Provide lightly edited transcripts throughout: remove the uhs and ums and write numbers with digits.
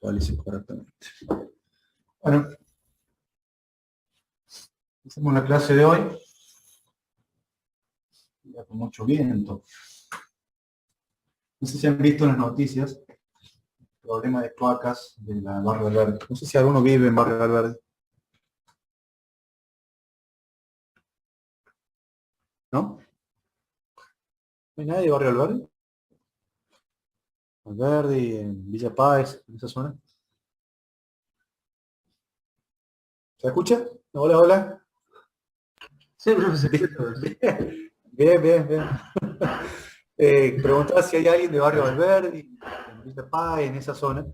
visualice correctamente. Bueno, hacemos la clase de hoy. Ya con mucho viento. No sé si han visto en las noticias el problema de cloacas de la Barrio Valverde. No sé si alguno vive en Barrio Valverde. ¿No? ¿No hay nadie de Barrio Valverde? Valverde y en Villa Páez, en esa zona. ¿Se escucha? Hola, hola. Sí, profe, se escucha. Bien, bien, bien. Preguntaba si hay alguien de Barrio Valverde, en Villa Páez, en esa zona.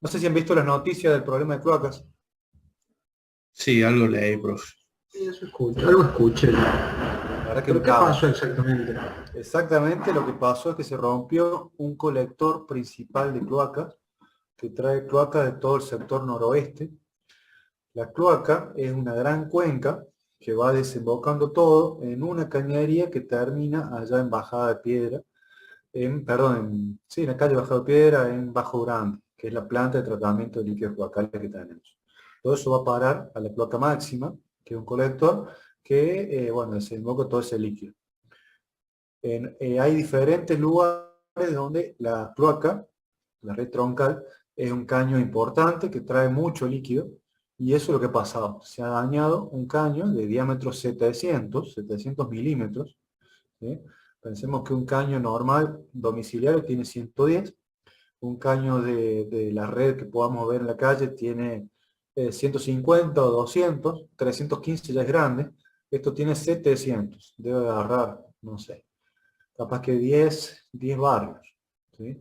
No sé si han visto las noticias del problema de cloacas. Sí, algo leí, profe. Sí, eso escucho, algo escuché. La verdad que un ¿Pero qué caos. pasó exactamente? Exactamente lo que pasó es que se rompió un colector principal de cloacas que trae cloacas de todo el sector noroeste. La cloaca es una gran cuenca que va desembocando todo en una cañería que termina allá en Bajada de Piedra, sí, en la calle Bajada de Piedra, en Bajo Grande, que es la planta de tratamiento de líquidos cloacales que tenemos. Todo eso va a parar a la cloaca máxima, que es un colector que, bueno, desemboca todo ese líquido. Hay diferentes lugares donde la cloaca, la red troncal, es un caño importante que trae mucho líquido, y eso es lo que ha pasado. Se ha dañado un caño de diámetro 700 milímetros, ¿sí? Pensemos que un caño normal domiciliario tiene 110, un caño de la red que podamos ver en la calle tiene 150 o 200, 315 ya es grande, esto tiene 700, debe agarrar, no sé, capaz que 10 barrios, ¿sí?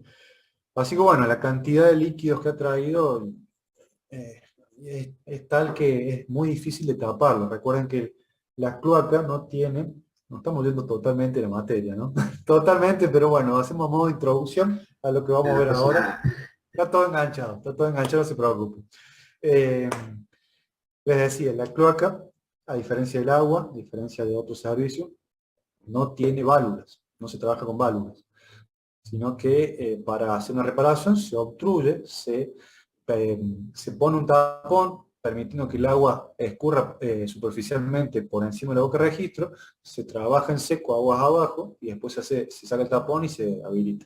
Así que bueno, la cantidad de líquidos que ha traído eh, es tal que es muy difícil de taparlo. Recuerden que las cloacas no tienen, no estamos viendo totalmente la materia, ¿no? Totalmente, pero bueno, hacemos modo de introducción a lo que vamos a No ver pasa ahora. nada. Está todo enganchado, no se preocupen. Eh, Les decía, la cloaca, a diferencia del agua, a diferencia de otros servicios, no tiene válvulas, no se trabaja con válvulas, sino que para hacer una reparación se obstruye, se pone un tapón permitiendo que el agua escurra superficialmente por encima de la boca de registro, se trabaja en seco aguas abajo y después se saca el tapón y se habilita.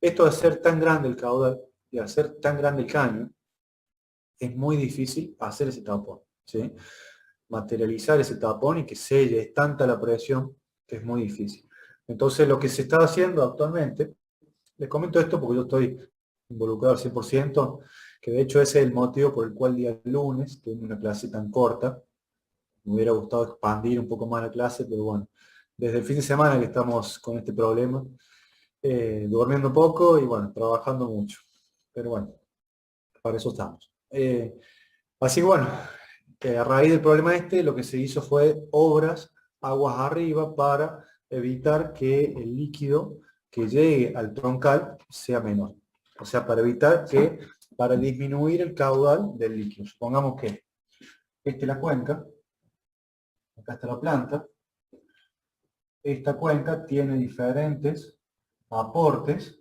Esto de ser tan grande el caudal y hacer tan grande el caño, es muy difícil hacer ese tapón, ¿sí? Materializar ese tapón y que selle, es tanta la presión que es muy difícil. Entonces lo que se está haciendo actualmente, les comento esto porque yo estoy involucrado al 100%, que de hecho ese es el motivo por el cual el día lunes tuve una clase tan corta. Me hubiera gustado expandir un poco más la clase, pero bueno, desde el fin de semana que estamos con este problema, durmiendo poco y bueno, trabajando mucho. Pero bueno, para eso estamos. Así que bueno, a raíz del problema este, lo que se hizo fue obras aguas arriba para evitar que el líquido que llegue al troncal sea menor. O sea, para disminuir el caudal del líquido. Supongamos que esta es la cuenca, acá está la planta, esta cuenca tiene diferentes aportes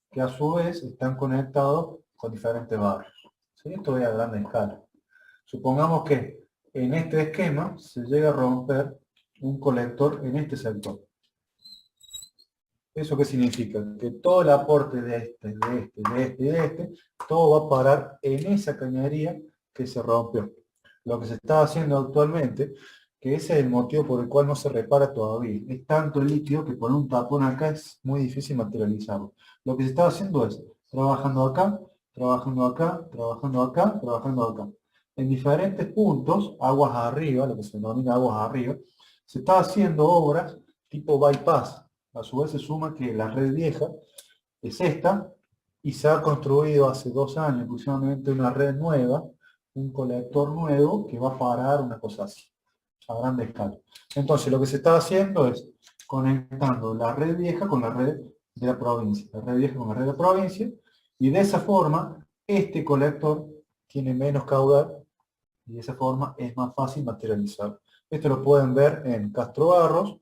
que a su vez están conectados con diferentes barrios. ¿Sí? Esto es a gran escala. Supongamos que en este esquema se llega a romper un colector en este sector. ¿Eso qué significa? Que todo el aporte de este, todo va a parar en esa cañería que se rompió. Lo que se está haciendo actualmente, que ese es el motivo por el cual no se repara todavía. Es tanto el líquido que poner un tapón acá es muy difícil materializarlo. Lo que se está haciendo es trabajando acá, trabajando acá, trabajando acá, trabajando acá. En diferentes puntos, aguas arriba, lo que se denomina aguas arriba, se está haciendo obras tipo bypass. A su vez se suma que la red vieja es esta, y se ha construido hace 2 años aproximadamente una red nueva, un colector nuevo que va a parar una cosa así, a grande escala. Entonces lo que se está haciendo es conectando la red vieja con la red de la provincia, la red vieja con la red de la provincia, y de esa forma este colector tiene menos caudal y de esa forma es más fácil materializar. Esto lo pueden ver en Castro Barros,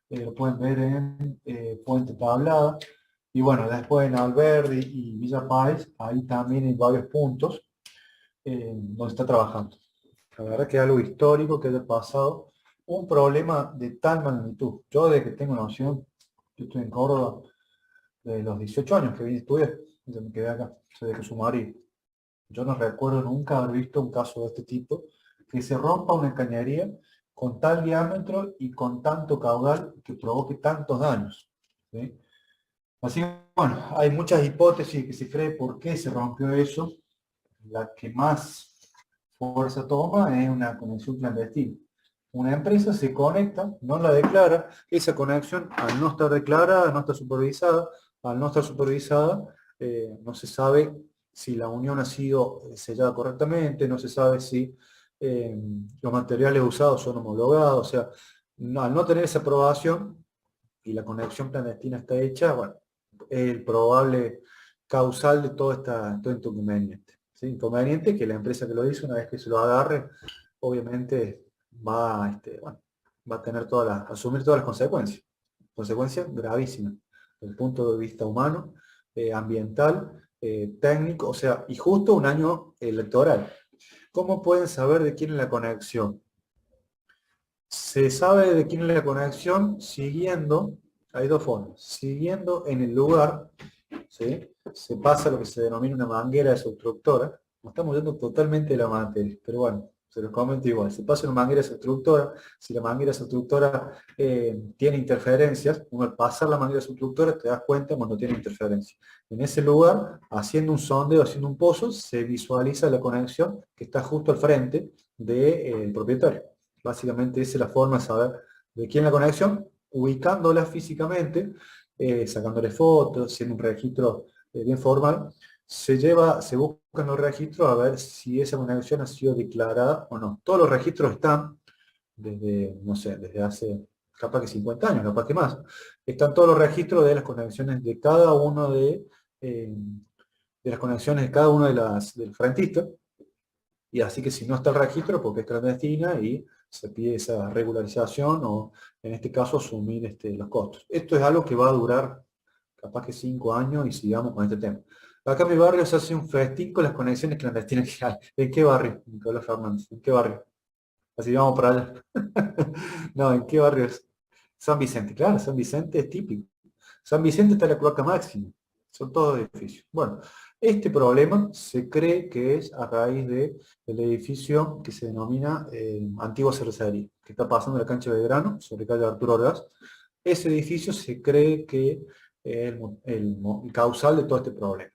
lo pueden ver en Puente Tablada, Y bueno, después en Alberdi y Villa Páez, ahí también hay varios puntos donde está trabajando. La verdad que es algo histórico que es del pasado, un problema de tal magnitud. Yo desde que tengo noción, yo estoy en Córdoba de los 18 años que vine a estudiar, desde me quedé acá, soy de Casumarí. Yo no recuerdo nunca haber visto un caso de este tipo, que se rompa una cañería con tal diámetro y con tanto caudal que provoque tantos daños. ¿Sí? Así que, bueno, hay muchas hipótesis que se cree por qué se rompió eso. La que más fuerza toma es una conexión clandestina. Una empresa se conecta, no la declara, esa conexión al no estar declarada, no está supervisada, al no estar supervisada, no se sabe si la unión ha sido sellada correctamente, no se sabe si los materiales usados son homologados, o sea, al no tener esa aprobación y la conexión clandestina está hecha, bueno, es el probable causal de todo este inconveniente. ¿Sí? Inconveniente que la empresa que lo hizo, una vez que se lo agarre, obviamente bueno, va a tener asumir todas las consecuencias. Consecuencias gravísimas, desde el punto de vista humano, ambiental, técnico, o sea, y justo un año electoral. ¿Cómo pueden saber de quién es la conexión? Se sabe de quién es la conexión siguiendo, hay dos formas, siguiendo en el lugar, ¿sí? Se pasa lo que se denomina una manguera desobstructora, no estamos yendo totalmente de la materia, pero bueno, se los comento igual, se pasa una manguera desobstructora, si la manguera desobstructora tiene interferencias, uno al pasar la manguera desobstructora te das cuenta cuando tiene interferencias. En ese lugar, haciendo un sondeo, haciendo un pozo, se visualiza la conexión que está justo al frente del propietario. Básicamente esa es la forma de saber de quién es la conexión, ubicándola físicamente, sacándole fotos, haciendo un registro bien formal, se buscan los registros a ver si esa conexión ha sido declarada o no. Todos los registros están desde, no sé, desde hace capaz que 50 años, capaz que más. Están todos los registros de las conexiones de cada uno de las conexiones de cada uno del frentista. Y así que si no está el registro, porque es clandestina y se pide esa regularización o, en este caso, asumir los costos. Esto es algo que va a durar capaz que 5 años y sigamos con este tema. Acá en mi barrio se hace un festín con las conexiones clandestinas que hay. ¿En qué barrio? Nicolás Fernández. ¿En qué barrio? Así vamos para allá. No, ¿en qué barrio es? San Vicente, claro, San Vicente es típico. San Vicente está en la cloaca máxima. Son todos edificios. Bueno, este problema se cree que es a raíz del edificio que se denomina Antigua Cervecería, que está pasando en la cancha de Belgrano, sobre calle Arturo Orgaz. Ese edificio se cree que es el causal de todo este problema.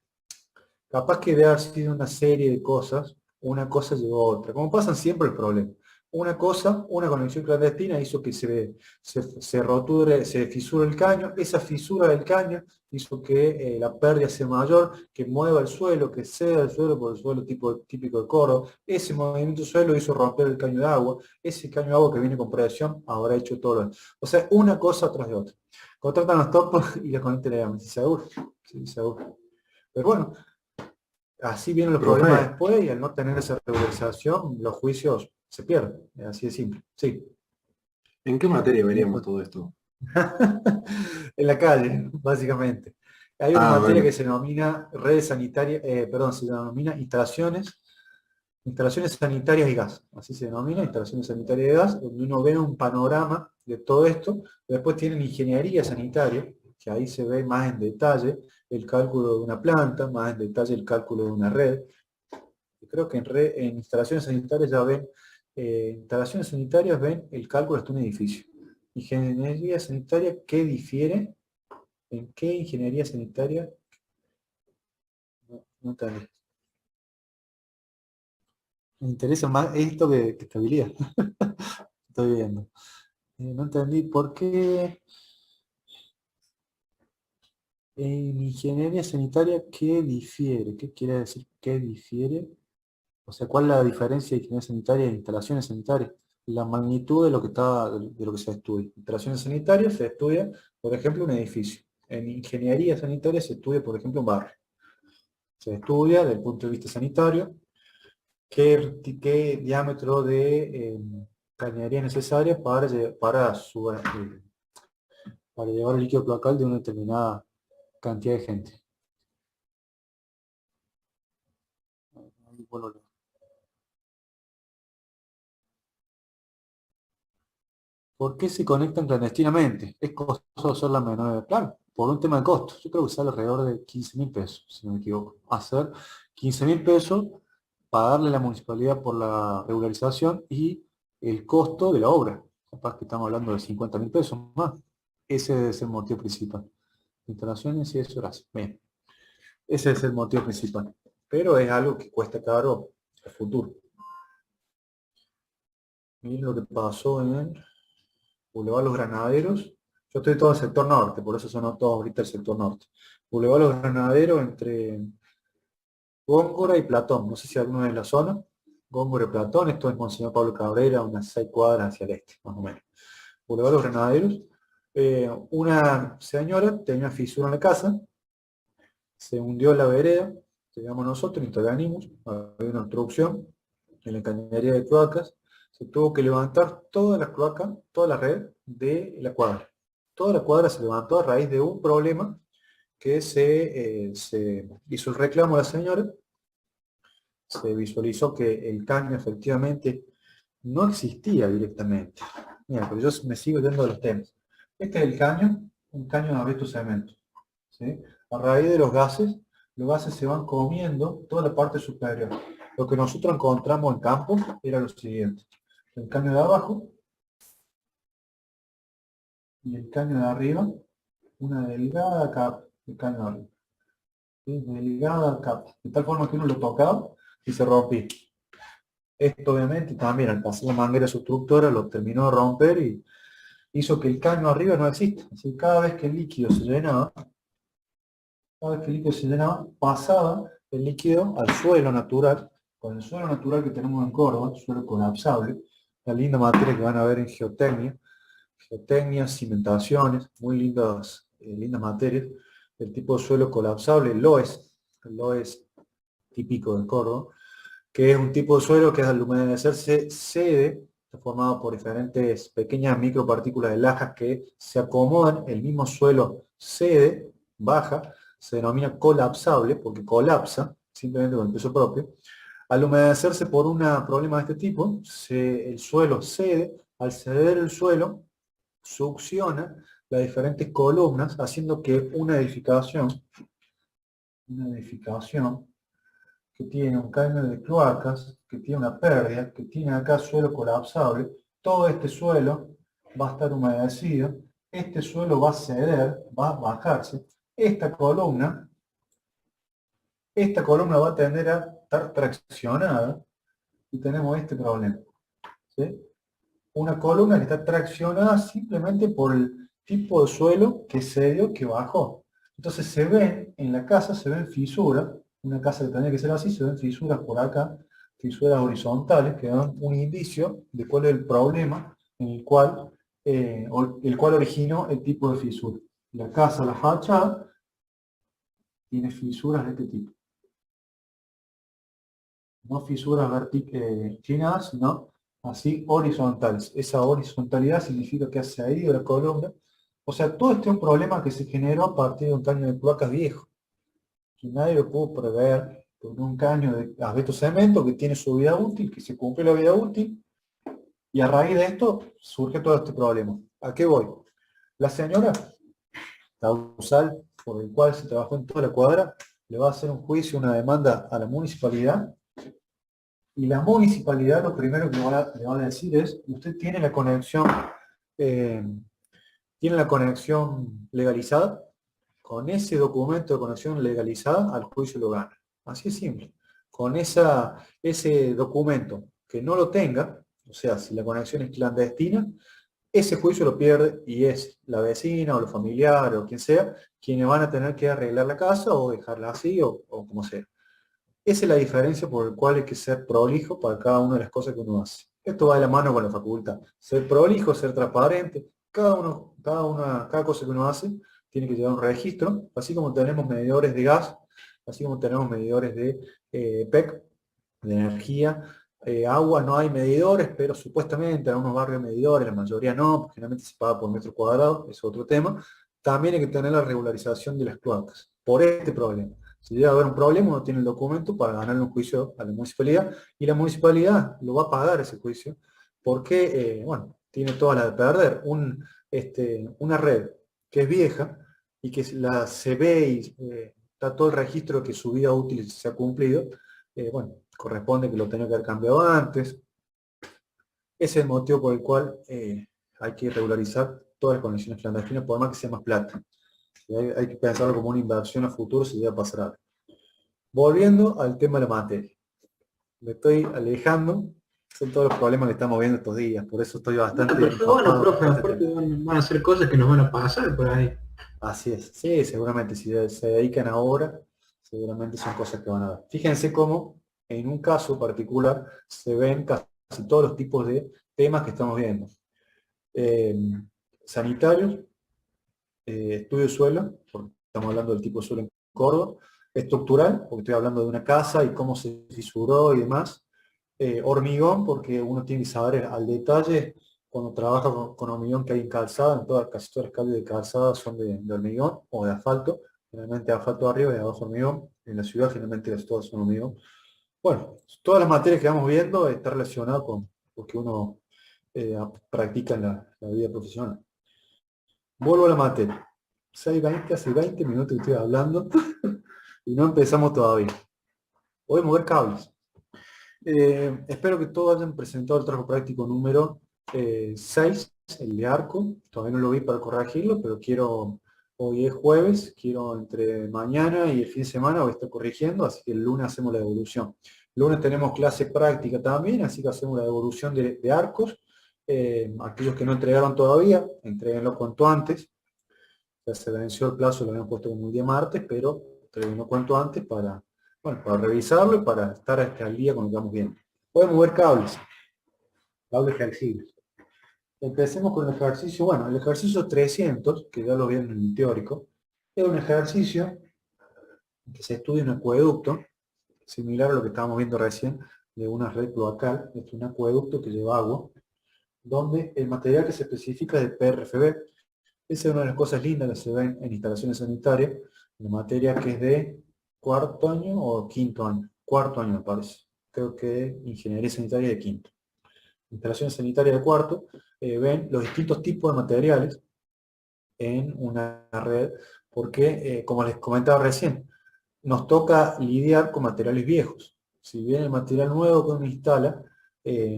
Capaz que debe haber sido una serie de cosas, una cosa llevó a otra, como pasan siempre el problema. Una cosa, una conexión clandestina hizo que se roture, se fisure el caño, esa fisura del caño hizo que la pérdida sea mayor, que mueva el suelo, que ceda el suelo por el suelo típico de Córdoba, ese movimiento de suelo hizo romper el caño de agua, ese caño de agua que viene con presión habrá hecho todo lo. O sea, una cosa tras de otra. Contratan los topos y la conectan a la seguro, sí, seguro. Pero bueno, así vienen los Profe, problemas después y al no tener esa regularización, los juicios se pierden. Es así de simple. Sí. ¿en qué materia veríamos todo esto? En la calle, básicamente. Hay una Ah, materia bueno. que se denomina redes sanitarias, perdón, se denomina instalaciones sanitarias y gas. Así se denomina, instalaciones sanitarias y gas, donde uno ve un panorama de todo esto. Después tienen ingeniería sanitaria, que ahí se ve más en detalle el cálculo de una planta, más en detalle el cálculo de una red. Creo que en instalaciones sanitarias ya ven, instalaciones sanitarias ven el cálculo hasta un edificio. Ingeniería sanitaria, ¿qué difiere? ¿En qué ingeniería sanitaria? No, no entendí. Me interesa más esto que estabilidad. Estoy viendo. No entendí por qué en ingeniería sanitaria, ¿qué difiere? ¿Qué quiere decir qué difiere? O sea, ¿cuál es la diferencia de ingeniería sanitaria e instalaciones sanitarias? La magnitud de lo que de lo que se estudia. Instalaciones sanitarias se estudia, por ejemplo, un edificio. En ingeniería sanitaria se estudia, por ejemplo, un barrio. Se estudia desde el punto de vista sanitario qué diámetro de cañería es necesaria para llevar el líquido cloacal de una determinada cantidad de gente. ¿Por qué se conectan clandestinamente? Es costoso hacer la menor. Claro, por un tema de costo. Yo creo que sale alrededor de 15.000 pesos, si no me equivoco. Hacer 15.000 pesos, pagarle a la municipalidad por la regularización y el costo de la obra. Capaz que estamos hablando de 50.000 pesos más. Ese es el motivo principal. Instalaciones y eso gracias. Bien. Ese es el motivo principal. Pero es algo que cuesta caro a futuro. Miren lo que pasó en Boulevard Los Granaderos. Yo estoy todo en el sector norte, por eso son todos ahorita el sector norte. Boulevard Los Granaderos entre Góngora y Platón. No sé si alguno de la zona. Góngora y Platón, esto es Monseñor Pablo Cabrera, unas 6 cuadras hacia el este, más o menos. Boulevard Los Granaderos. Una señora tenía una fisura en la casa, se hundió en la vereda, llegamos nosotros, intervenimos, había una obstrucción en la cañería de cloacas, se tuvo que levantar toda la cloaca, toda la red de la cuadra. Toda la cuadra se levantó a raíz de un problema que se hizo el reclamo a la señora, se visualizó que el caño efectivamente no existía directamente. Mira, pero yo me sigo yendo de los temas. Este es el caño, un caño de abeto cemento. ¿Sí? A raíz de los gases se van comiendo toda la parte superior. Lo que nosotros encontramos en campo era lo siguiente. El caño de abajo y el caño de arriba, una delgada capa de caño de arriba. ¿Sí? Delgada capa. De tal forma que uno lo tocaba y se rompía. Esto obviamente también al pasar la manguera sustructora lo terminó de romper y hizo que el caño arriba no exista. Así que cada vez que el líquido se llenaba, pasaba el líquido al suelo natural, con el suelo natural que tenemos en Córdoba, suelo colapsable, la linda materia que van a ver en geotecnia, cimentaciones, muy lindas, lindas materias, el tipo de suelo colapsable, el loes típico de Córdoba, que es un tipo de suelo que al humedecerse cede, está formado por diferentes pequeñas micropartículas de lajas que se acomodan, el mismo suelo cede, baja, se denomina colapsable porque colapsa, simplemente con el peso propio. Al humedecerse por un problema de este tipo, el suelo cede, al ceder el suelo, succiona las diferentes columnas, haciendo que una edificación que tiene un caño de cloacas, que tiene una pérdida, que tiene acá suelo colapsable, todo este suelo va a estar humedecido, este suelo va a ceder, va a bajarse, esta columna va a tender a estar traccionada y tenemos este problema. ¿Sí? Una columna que está traccionada simplemente por el tipo de suelo que cedió, que bajó. Entonces se ven, en la casa se ven fisuras, una casa que tendría que ser así, se ven fisuras por acá, fisuras horizontales, que dan un indicio de cuál es el problema en el cual originó el tipo de fisura. La casa, la fachada, tiene fisuras de este tipo. No fisuras inclinadas, sino así horizontales. Esa horizontalidad significa que ha cedido la columna. O sea, todo este es un problema que se generó a partir de un caño de cloacas viejo, que nadie lo pudo prever con un caño de asbesto cemento que tiene su vida útil, que se cumple la vida útil, y a raíz de esto surge todo este problema. ¿A qué voy? La señora causal por el cual se trabajó en toda la cuadra le va a hacer un juicio, una demanda a la municipalidad. Y la municipalidad lo primero que le va a decir es, usted tiene la conexión legalizada, con ese documento de conexión legalizada al juicio lo gana. Así es simple. Con ese documento que no lo tenga, o sea, si la conexión es clandestina, ese juicio lo pierde y es la vecina o los familiares o quien sea quienes van a tener que arreglar la casa o dejarla así o como sea. Esa es la diferencia por la cual hay que ser prolijo para cada una de las cosas que uno hace. Esto va de la mano con la facultad. Ser prolijo, ser transparente. Cada cosa que uno hace tiene que llevar un registro, así como tenemos medidores de gas, así como tenemos medidores de PEC, de energía, agua, no hay medidores, pero supuestamente en algunos barrios medidores, la mayoría no, porque generalmente se paga por metro cuadrado, es otro tema, también hay que tener la regularización de las cloacas, por este problema. Si llega a haber un problema, uno tiene el documento para ganar un juicio a la municipalidad, y la municipalidad lo va a pagar ese juicio, porque, bueno, tiene toda la de perder. Una red que es vieja, y que se ve y está todo el registro de que su vida útil se ha cumplido, bueno, corresponde que lo tenga que haber cambiado antes. Ese es el motivo por el cual hay que regularizar todas las conexiones clandestinas, por más que sea más plata. Hay que pensarlo como una inversión a futuro si llega a pasar algo. Volviendo al tema de la materia. Me estoy alejando, son todos los problemas que estamos viendo estos días, por eso estoy bastante Pero está bueno, empapado profe, con este aparte tema. van a ser cosas que nos van a pasar por ahí. Así es, sí, seguramente si se dedican ahora, seguramente son cosas que van a ver. Fíjense cómo en un caso particular se ven casi todos los tipos de temas que estamos viendo. Sanitarios, estudio de suelo, porque estamos hablando del tipo de suelo en Córdoba, estructural, porque estoy hablando de una casa y cómo se fisuró y demás, hormigón, porque uno tiene que saber al detalle cuando trabaja con hormigón que hay en calzada, casi todas las calles de calzada son de hormigón o de asfalto, generalmente asfalto arriba y abajo hormigón, en la ciudad generalmente todas son hormigón. Bueno, todas las materias que vamos viendo están relacionadas con lo que uno practica en la vida profesional. Vuelvo a la materia. 6:20, hace 20 minutos que estoy hablando y no empezamos todavía. Voy a mover cables. Espero que todos hayan presentado el trabajo práctico número 6, el de arco. Todavía no lo vi para corregirlo, pero hoy es jueves, quiero entre mañana y el fin de semana voy a estar corrigiendo, así que el lunes hacemos la devolución. El lunes tenemos clase práctica también, así que hacemos la devolución de arcos. Aquellos que no entregaron todavía, entréguenlo cuanto antes. Ya se venció el plazo, lo habíamos puesto como el día martes, pero entréguenlo cuanto antes para revisarlo y para estar al día con lo que vamos viendo. Voy a mover cables flexibles. Empecemos con el ejercicio, bueno, el ejercicio 300, que ya lo vieron en el teórico, es un ejercicio que se estudia un acueducto, similar a lo que estábamos viendo recién, de una red cloacal. Es un acueducto que lleva agua, donde el material que se especifica es de PRFB. Esa es una de las cosas lindas que se ven en instalaciones sanitarias, una materia que es de cuarto año o quinto año, cuarto año me parece. Creo que ingeniería sanitaria de quinto. Instalaciones sanitarias de cuarto, ven los distintos tipos de materiales en una red, porque, como les comentaba recién, nos toca lidiar con materiales viejos. Si bien el material nuevo que uno instala,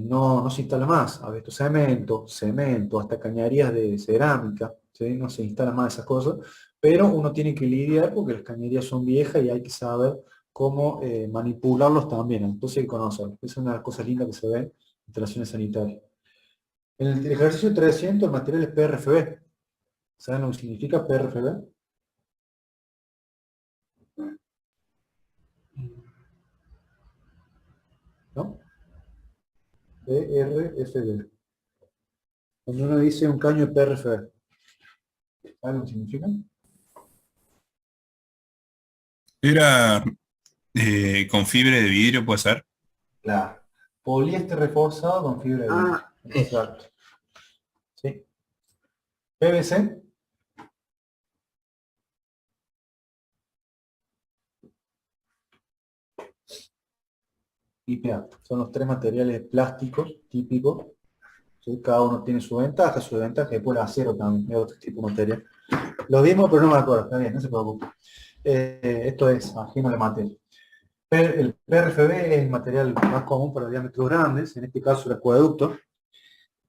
no se instala más. A veces cemento, hasta cañerías de cerámica, ¿sí? No se instalan más esas cosas, pero uno tiene que lidiar porque las cañerías son viejas y hay que saber cómo manipularlos también. Entonces hay que conocerlos. Esa es una de las cosas lindas que se ven en instalaciones sanitarias. En el ejercicio 300 el material es PRFB. ¿Saben lo que significa PRFB? ¿No? PRFB. Cuando uno dice un caño de PRFB, ¿saben lo que significa? Era con fibra de vidrio, puede ser. Claro. Poliéster reforzado con fibra de vidrio. Ah, Exacto. ¿Sí? PVC. Y PA. Son los tres materiales plásticos típicos. ¿Sí? Cada uno tiene su ventaja, después el acero también, es otro tipo de material. Lo vimos, pero no me acuerdo, está bien, no se preocupe. Esto es ajeno a la materia. El PRFB es el material más común para diámetros grandes, en este caso el acueducto,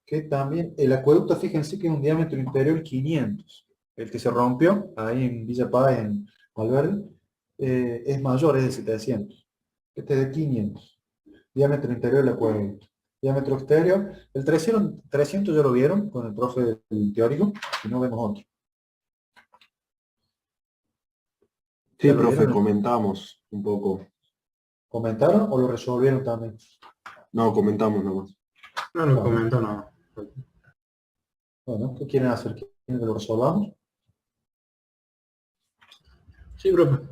que también, el acueducto, fíjense que es un diámetro interior 500. El que se rompió, ahí en Villa Paz, en Valverde, es mayor, es de 700. Este es de 500. Diámetro interior del acueducto. Diámetro exterior, el 300 ya lo vieron con el profe del teórico, y no vemos otro. Sí, ¿Ya lo profe, vieron? comentamos un poco. ¿Comentaron o lo resolvieron también? No, comentamos nomás. no lo comento, no. Bueno, ¿qué quieren hacer? ¿Quieren que lo resolvamos? Sí, profe.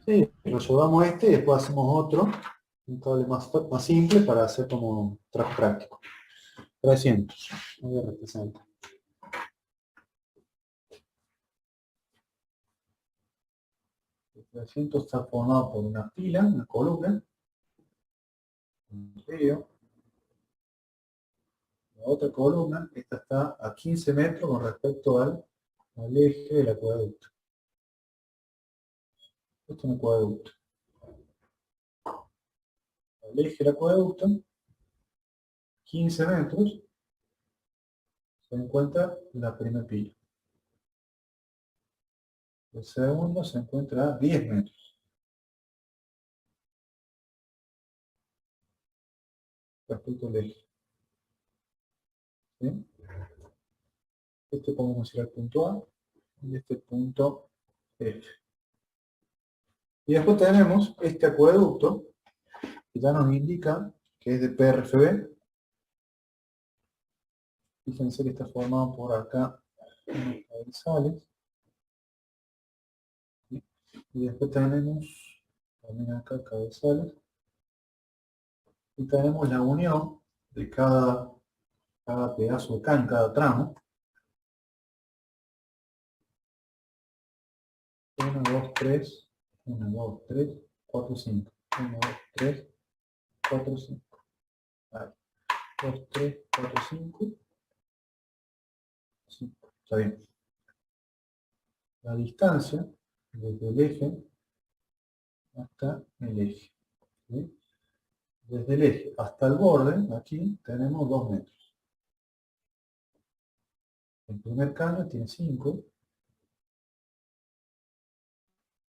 Sí, resolvamos este y después hacemos otro, un cable más simple para hacer como trabajo práctico. 300. Voy a representar. Este asiento está formado por una fila, una columna, un río, la otra columna, esta está a 15 metros con respecto al eje del acueducto. Esto es un acueducto. Al eje del acueducto, 15 metros, se encuentra la primera pila. El segundo se encuentra a 10 metros. Respecto al eje. ¿Sí? Este podemos ir al punto A y este punto F. Y después tenemos este acueducto que ya nos indica que es de PRFB. Fíjense que está formado por acá unos cabezales. ¿Sí? Y después tenemos también acá cabezales. Y tenemos la unión de cada pedazo de caño, cada tramo. 1, 2, 3, 1, 2, 3, 4, 5. 1, 2, 3, 4, 5. Ahí. 2, 3, 4, 5. 5. Está bien. La distancia desde el eje hasta el eje. ¿Sí? Desde el eje hasta el borde, aquí tenemos 2 metros. El primer caño tiene 5.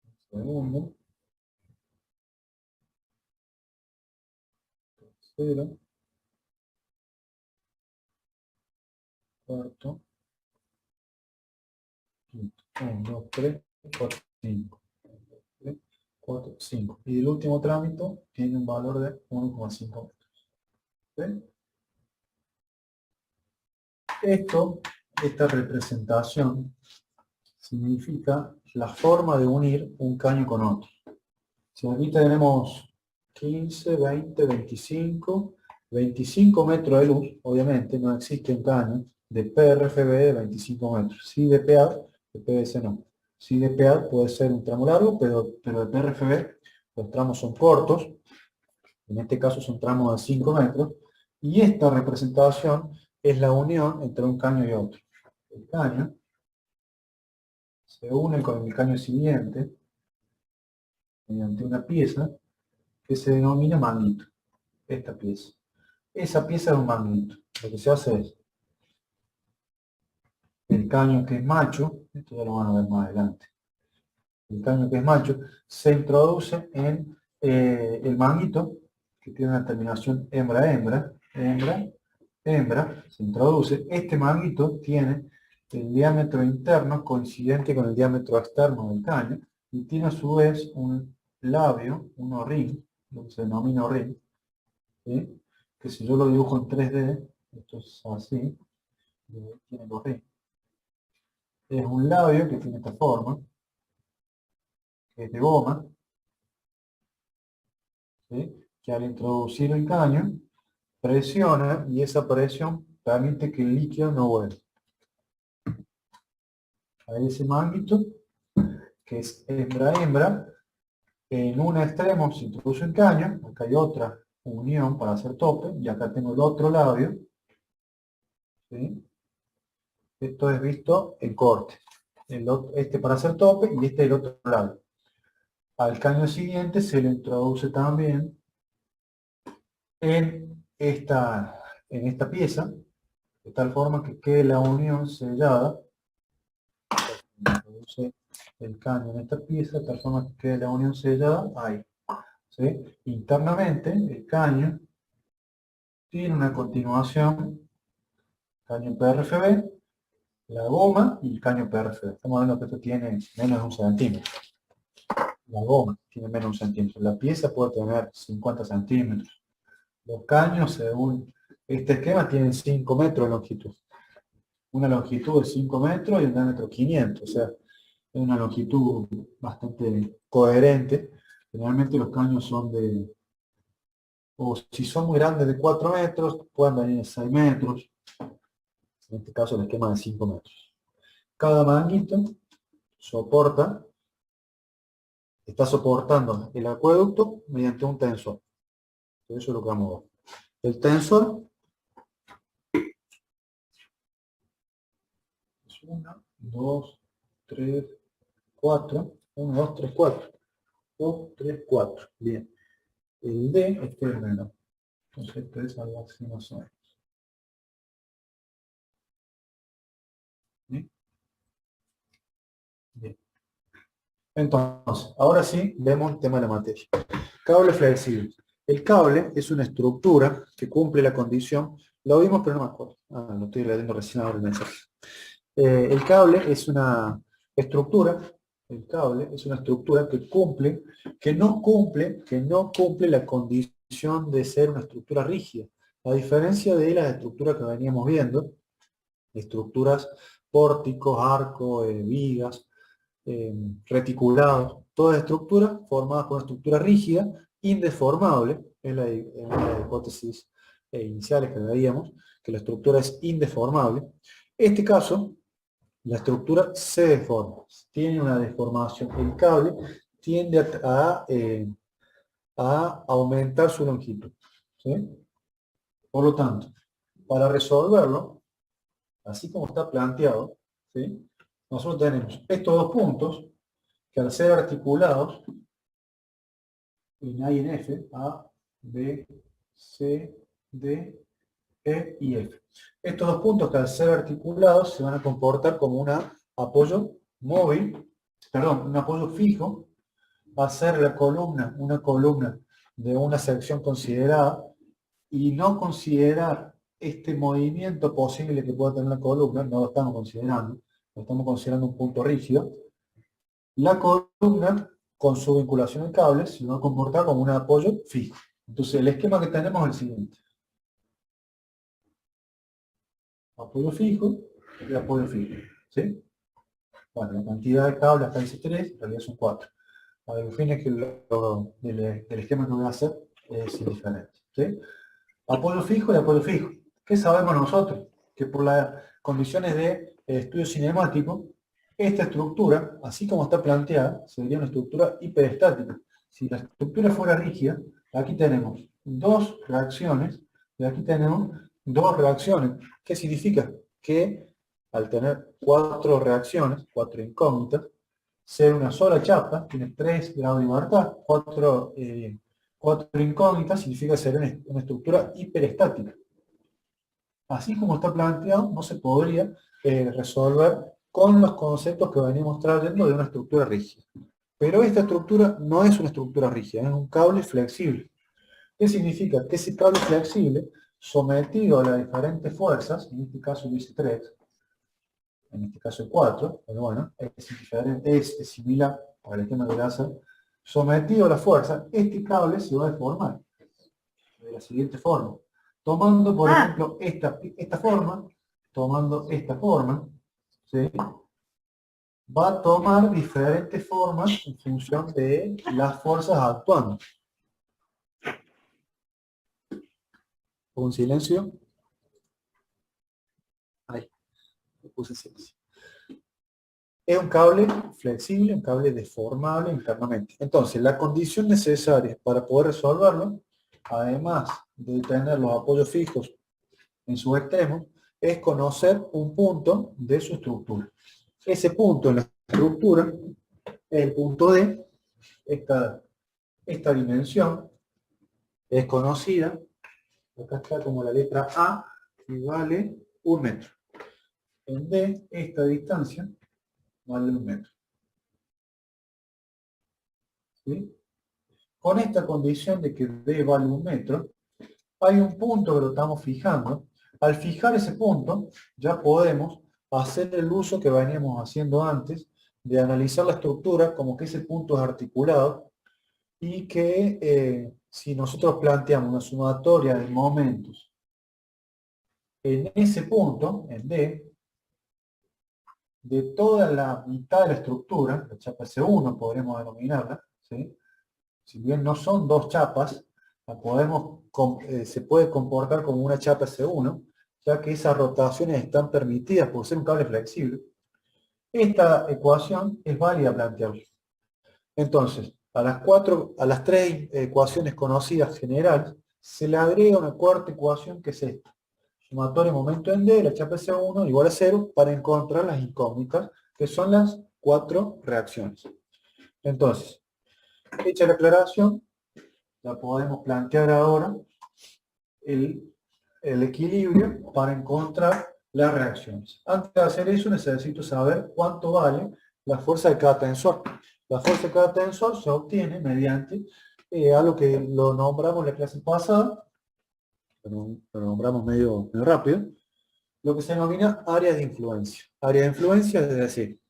El segundo. Tercero. Cuarto. Quinto. 1, 2, 3, 4, 5. 4, 5. Y el último trámite tiene un valor de 1,5 metros. ¿Sí? Esta representación significa la forma de unir un caño con otro. Si aquí tenemos 15, 20, 25, 25 metros de luz, obviamente no existe un caño de PRFB de 25 metros. Sí de PA, de PVC no. Sí de PA puede ser un tramo largo, pero de PRFB los tramos son cortos. En este caso son tramos de 5 metros. Y esta representación es la unión entre un caño y otro. El caño se une con el caño siguiente mediante una pieza que se denomina manguito. Esta pieza. Esa pieza es un manguito. Lo que se hace es el caño que es macho, esto ya lo van a ver más adelante. El caño que es macho se introduce en el manguito, que tiene una terminación hembra-hembra, hembra, se introduce. Este manguito tiene el diámetro interno coincidente con el diámetro externo del caño y tiene a su vez un labio, un o-ring, lo que se denomina o-ring, ¿sí? Que si yo lo dibujo en 3D, esto es así, tiene el o-ring. Es un labio que tiene esta forma, que es de goma, ¿sí? Que al introducir el caño presiona y esa presión permite que el líquido no vuelva. Hay ese manguito que es hembra-hembra, en un extremo se introduce el caño, acá hay otra unión para hacer tope, y acá tengo el otro labio, ¿sí? Esto es visto en corte, este para hacer tope y este el otro labio. Al caño siguiente se le introduce también en esta pieza, de tal forma que quede la unión sellada. Introduce el caño en esta pieza, de tal forma que quede la unión sellada ahí. ¿Sí? Internamente, el caño tiene una continuación, caño PRFB, la goma y el caño PRFB. Estamos hablando que esto tiene menos de 1 centímetro. La goma tiene menos de 1 centímetro. La pieza puede tener 50 centímetros. Los caños, según este esquema, tienen 5 metros de longitud. Una longitud de 5 metros y un diámetro 500. O sea, es una longitud bastante coherente. Generalmente los caños son o si son muy grandes de 4 metros, pueden venir de 6 metros. En este caso el esquema de 5 metros. Cada manguito soporta está soportando el acueducto mediante un tensor. Eso es lo que vamos a ver. El tensor es 1, 2, 3, 4. 1, 2, 3, 4. 2, 3, 4. Bien. El D es el menor. Entonces esto es algo así más o menos. ¿Sí? Bien. Entonces, ahora sí vemos el tema de la materia. Cable flexible. El cable es una estructura que cumple la condición, lo vimos pero no me acuerdo. Lo estoy leyendo recién ahora el mensaje. El cable es una estructura, que no cumple la condición de ser una estructura rígida. A diferencia de las estructuras que veníamos viendo, estructuras pórticos, arcos, vigas, reticulados, todas estructuras formadas por una estructura rígida, indeformable, es la hipótesis iniciales que veíamos, que la estructura es indeformable. En este caso, la estructura se deforma, tiene una deformación. El cable tiende a aumentar su longitud, ¿sí? Por lo tanto, para resolverlo, así como está planteado, ¿sí? Nosotros tenemos estos dos puntos que al ser articulados en A y en F, A, B, C, D, E y F. Estos dos puntos que al ser articulados se van a comportar como un apoyo móvil, perdón, un apoyo fijo, va a ser la columna, una columna de una sección considerada, y no considerar este movimiento posible que pueda tener la columna, no lo estamos considerando, lo estamos considerando un punto rígido. La columna, con su vinculación en cables, se va a comportar como un apoyo fijo. Entonces el esquema que tenemos es el siguiente. Apoyo fijo y apoyo fijo, ¿sí? Bueno, la cantidad de cables acá dice 3, en realidad son 4. A ver, fines que del esquema que voy a hacer es indiferente, ¿sí? Apoyo fijo y apoyo fijo. ¿Qué sabemos nosotros? Que por las condiciones de estudio cinemático, esta estructura, así como está planteada, sería una estructura hiperestática. Si la estructura fuera rígida, aquí tenemos dos reacciones, y aquí tenemos dos reacciones. ¿Qué significa? Que al tener 4 reacciones, 4 incógnitas, ser una sola chapa, tiene 3 grados de libertad, 4 incógnitas, significa ser una estructura hiperestática. Así como está planteado, no se podría resolver con los conceptos que venimos trayendo de una estructura rígida. Pero esta estructura no es una estructura rígida, es un cable flexible. ¿Qué significa? Que ese cable flexible, sometido a las diferentes fuerzas, en este caso dice 3, en este caso 4, pero bueno, es similar al esquema de láser, sometido a la fuerza, este cable se va a deformar de la siguiente forma. Tomando, por ejemplo, esta forma, tomando esta forma, ¿sí? Va a tomar diferentes formas en función de las fuerzas actuando. ¿Un silencio? Ahí, le puse silencio. Es un cable flexible, un cable deformable internamente. Entonces, la condición necesaria para poder resolverlo, además de tener los apoyos fijos en sus extremos, es conocer un punto de su estructura. Ese punto en la estructura es el punto D. Esta dimensión es conocida, acá está como la letra A, y vale 1 metro. En D, esta distancia vale 1 metro. ¿Sí? Con esta condición de que D vale 1 metro, hay un punto que lo estamos fijando. Al fijar ese punto, ya podemos hacer el uso que veníamos haciendo antes, de analizar la estructura como que ese punto es articulado, y que si nosotros planteamos una sumatoria de momentos en ese punto, en D, de toda la mitad de la estructura, la chapa S1 podremos denominarla, ¿sí? Si bien no son dos chapas, se puede comportar como una chapa S1, ya que esas rotaciones están permitidas por ser un cable flexible. Esta ecuación es válida plantearla. Entonces, A las tres ecuaciones conocidas generales, se le agrega una cuarta ecuación que es esta. Sumatorio momento en D, la HPC1 igual a 0 para encontrar las incógnitas, que son las 4 reacciones. Entonces, hecha la aclaración, la podemos plantear ahora el equilibrio para encontrar las reacciones. Antes de hacer eso necesito saber cuánto vale la fuerza de cada tensor. La fuerza de cada tensor se obtiene mediante algo que lo nombramos en la clase pasada, lo nombramos medio rápido, lo que se denomina área de influencia. Área de influencia es decir,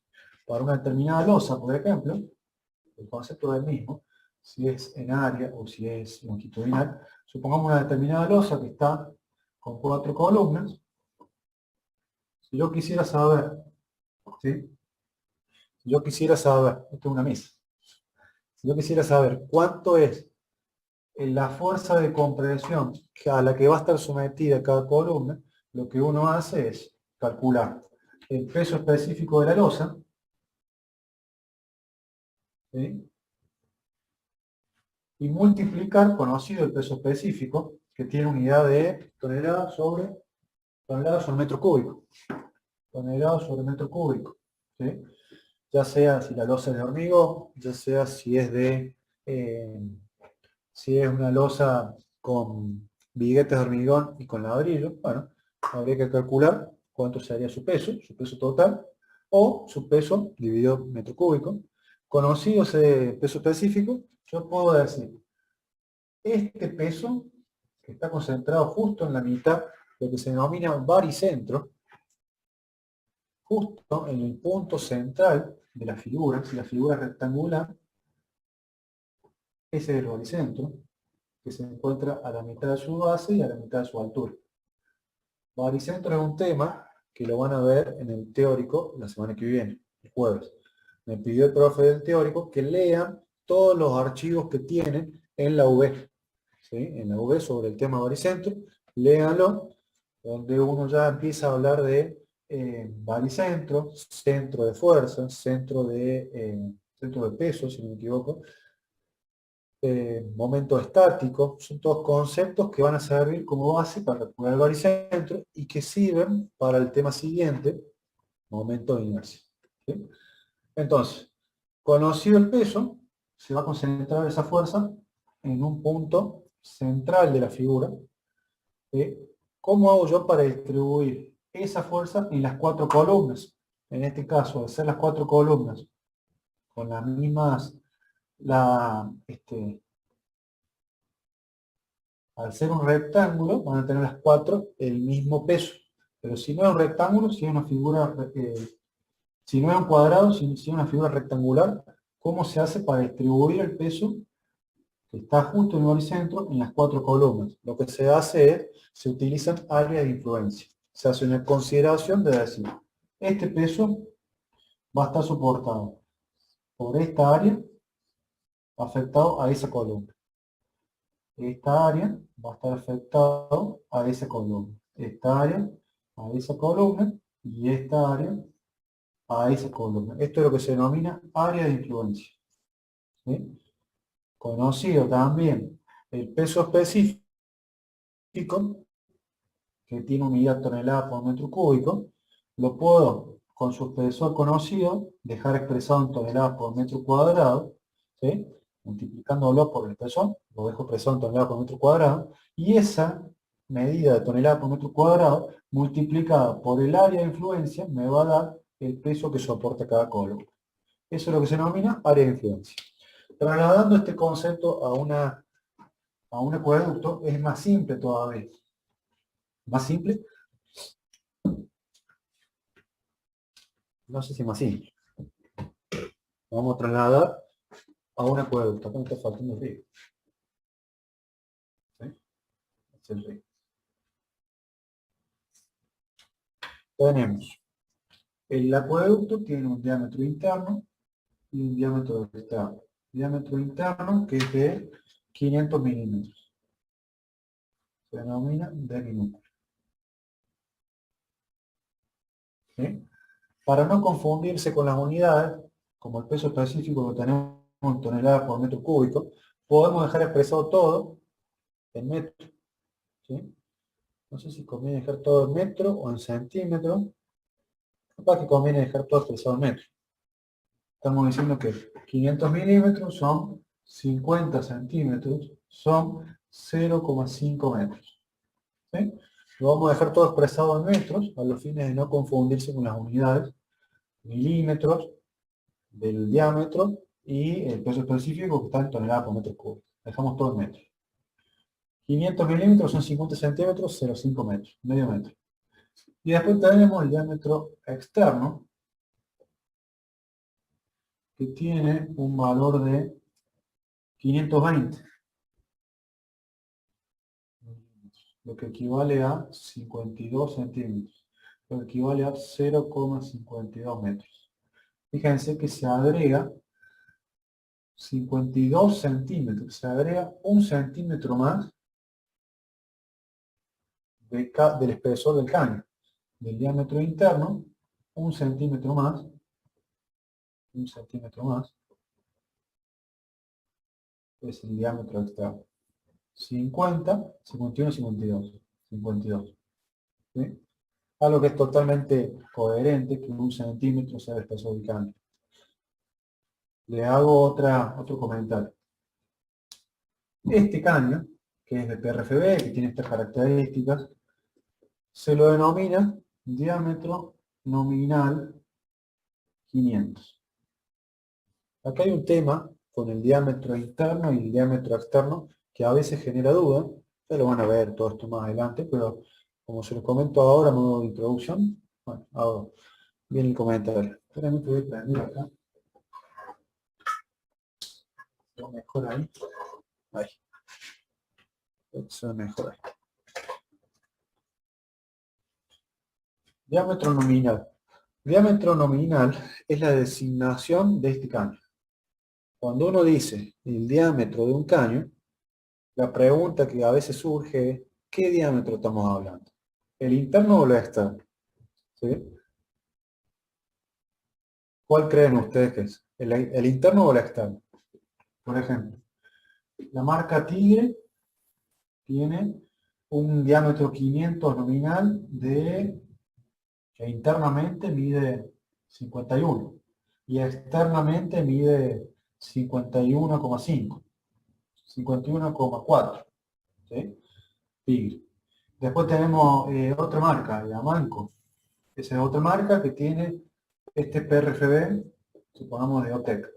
para una determinada losa, por ejemplo, el concepto es el mismo, si es en área o si es longitudinal, supongamos una determinada losa que está con 4 columnas. Si yo quisiera saber, ¿sí? Si yo quisiera saber, esto es una mesa, si yo quisiera saber cuánto es la fuerza de compresión a la que va a estar sometida cada columna, lo que uno hace es calcular el peso específico de la losa, ¿sí? Y multiplicar, conocido el peso específico, que tiene unidad de tonelada sobre metro cúbico. Tonelada sobre metro cúbico. ¿Sí? Ya sea si la losa es de hormigón, ya sea si es si es una losa con viguetes de hormigón y con ladrillo, bueno, habría que calcular cuánto sería su peso total, o su peso dividido metro cúbico. Conocido ese peso específico, yo puedo decir, este peso, que está concentrado justo en la mitad, lo que se denomina baricentro, justo en el punto central de la figura, si la figura es rectangular, ese es el baricentro, que se encuentra a la mitad de su base y a la mitad de su altura. Baricentro es un tema que lo van a ver en el teórico la semana que viene, el jueves. Me pidió el profe del teórico que lean todos los archivos que tienen en la UV. ¿Sí? En la UV sobre el tema baricentro, léanlo, donde uno ya empieza a hablar de baricentro, centro de fuerza, centro de peso, si no me equivoco, momento estático, son todos conceptos que van a servir como base para calcular el baricentro y que sirven para el tema siguiente, momento de inercia. ¿Sí? Entonces, conocido el peso, se va a concentrar esa fuerza en un punto central de la figura. ¿Cómo hago yo para distribuir esa fuerza en las 4 columnas? En este caso, al ser las 4 columnas con las mismas, al ser un rectángulo, van a tener las 4 el mismo peso. Pero si no es un rectángulo, si es una figura, si no es un cuadrado, si es una figura rectangular, ¿cómo se hace para distribuir el peso que está justo en el baricentro en las 4 columnas? Lo que se hace es, se utilizan áreas de influencia. Se hace una consideración de decir, este peso va a estar soportado por esta área afectado a esa columna. Esta área va a estar afectado a esa columna. Esta área a esa columna y esta área a esa columna. Esto es lo que se denomina área de influencia. ¿Sí? Conocido también el peso específico, que tiene unidad tonelada por metro cúbico, lo puedo, con su espesor conocido, dejar expresado en toneladas por metro cuadrado, ¿sí? Multiplicándolo por el espesor, lo dejo expresado en toneladas por metro cuadrado, y esa medida de tonelada por metro cuadrado, multiplicada por el área de influencia, me va a dar el peso que soporta cada columna. Eso es lo que se denomina área de influencia. Trasladando este concepto a un acueducto, es más simple todavía. ¿Más simple? No sé si más simple. Vamos a trasladar a un acueducto. Acá me está faltando el río. ¿Sí? Es el río. Tenemos. El acueducto tiene un diámetro interno y un diámetro externo. Diámetro interno que es de 500 milímetros. Se denomina de minúscula. ¿Sí? Para no confundirse con las unidades, como el peso específico lo tenemos toneladas por metro cúbico, podemos dejar expresado todo en metro. ¿Sí? No sé si conviene dejar todo en metro o en centímetros. Capaz que conviene dejar todo expresado en metro. Estamos diciendo que 500 milímetros son 50 centímetros, son 0,5 metros. ¿Sí? Lo vamos a dejar todo expresado en metros, a los fines de no confundirse con las unidades, milímetros del diámetro y el peso específico que está en toneladas por metro cúbico. Dejamos todo en metros. 500 milímetros son 50 centímetros, 0,5 metros, medio metro. Y después tenemos el diámetro externo, que tiene un valor de 520, lo que equivale a 52 centímetros, lo que equivale a 0,52 metros. Fíjense que se agrega 52 centímetros, se agrega un centímetro más del espesor del caño, del diámetro interno, un centímetro más, es el diámetro externo. 50, 51, 52. 52. ¿Sí? Algo que es totalmente coherente que un centímetro sea el espesor del caño. Le hago otro comentario. Este caño, que es de PRFB, que tiene estas características, se lo denomina diámetro nominal 500. Acá hay un tema con el diámetro interno y el diámetro externo que a veces genera duda. Ya lo van a ver todo esto más adelante, pero como se lo comento ahora a modo de introducción, bueno, ahora viene el comentario. Espérame que voy a prender acá. Lo mejor ahí. Ahí. Eso mejor ahí. Diámetro nominal. Diámetro nominal es la designación de este caño. Cuando uno dice el diámetro de un caño, la pregunta que a veces surge es, ¿qué diámetro estamos hablando? ¿El interno o el externo? ¿Sí? ¿Cuál creen ustedes que es? ¿El interno o el externo? Por ejemplo, la marca Tigre tiene un diámetro 500 nominal que internamente mide 51 y externamente mide 51,5, 51,4. ¿Sí? Tigre. Después tenemos otra marca, la Manco. Esa es otra marca que tiene este PRFB, supongamos de OTEC.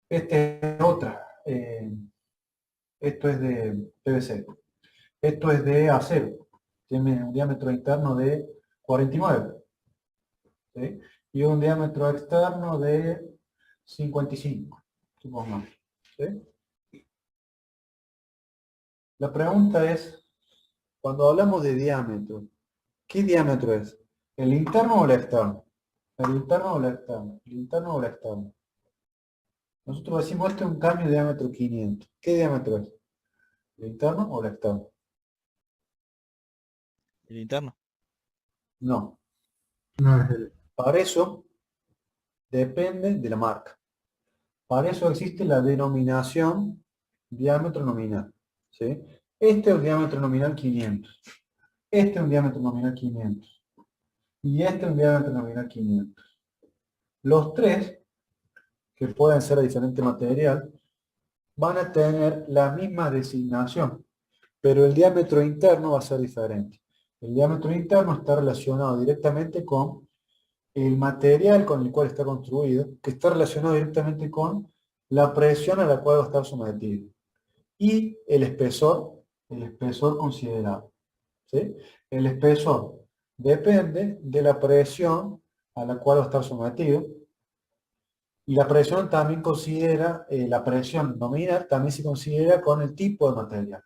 Este es otra. Esto es de PVC. Esto es de acero. Tiene un diámetro interno de 49. ¿Sí? Y un diámetro externo de 55, supongamos. ¿Sí? La pregunta es, cuando hablamos de diámetro, ¿qué diámetro es? ¿El interno o el externo? ¿El interno o el externo? ¿El interno o el externo? Nosotros decimos este es un caño de diámetro 500. ¿Qué diámetro es? ¿El interno o el externo? El interno. No. No es el... Para eso depende de la marca. Para eso existe la denominación diámetro nominal. ¿Sí? Este es un diámetro nominal 500. Este es un diámetro nominal 500. Y este es un diámetro nominal 500. Los tres, que pueden ser de diferente material, van a tener la misma designación, pero el diámetro interno va a ser diferente. El diámetro interno está relacionado directamente con el material con el cual está construido, que está relacionado directamente con la presión a la cual va a estar sometido. Y el espesor considerado. ¿Sí? El espesor depende de la presión a la cual va a estar sometido. Y la presión también considera, la presión nominal también se considera con el tipo de material.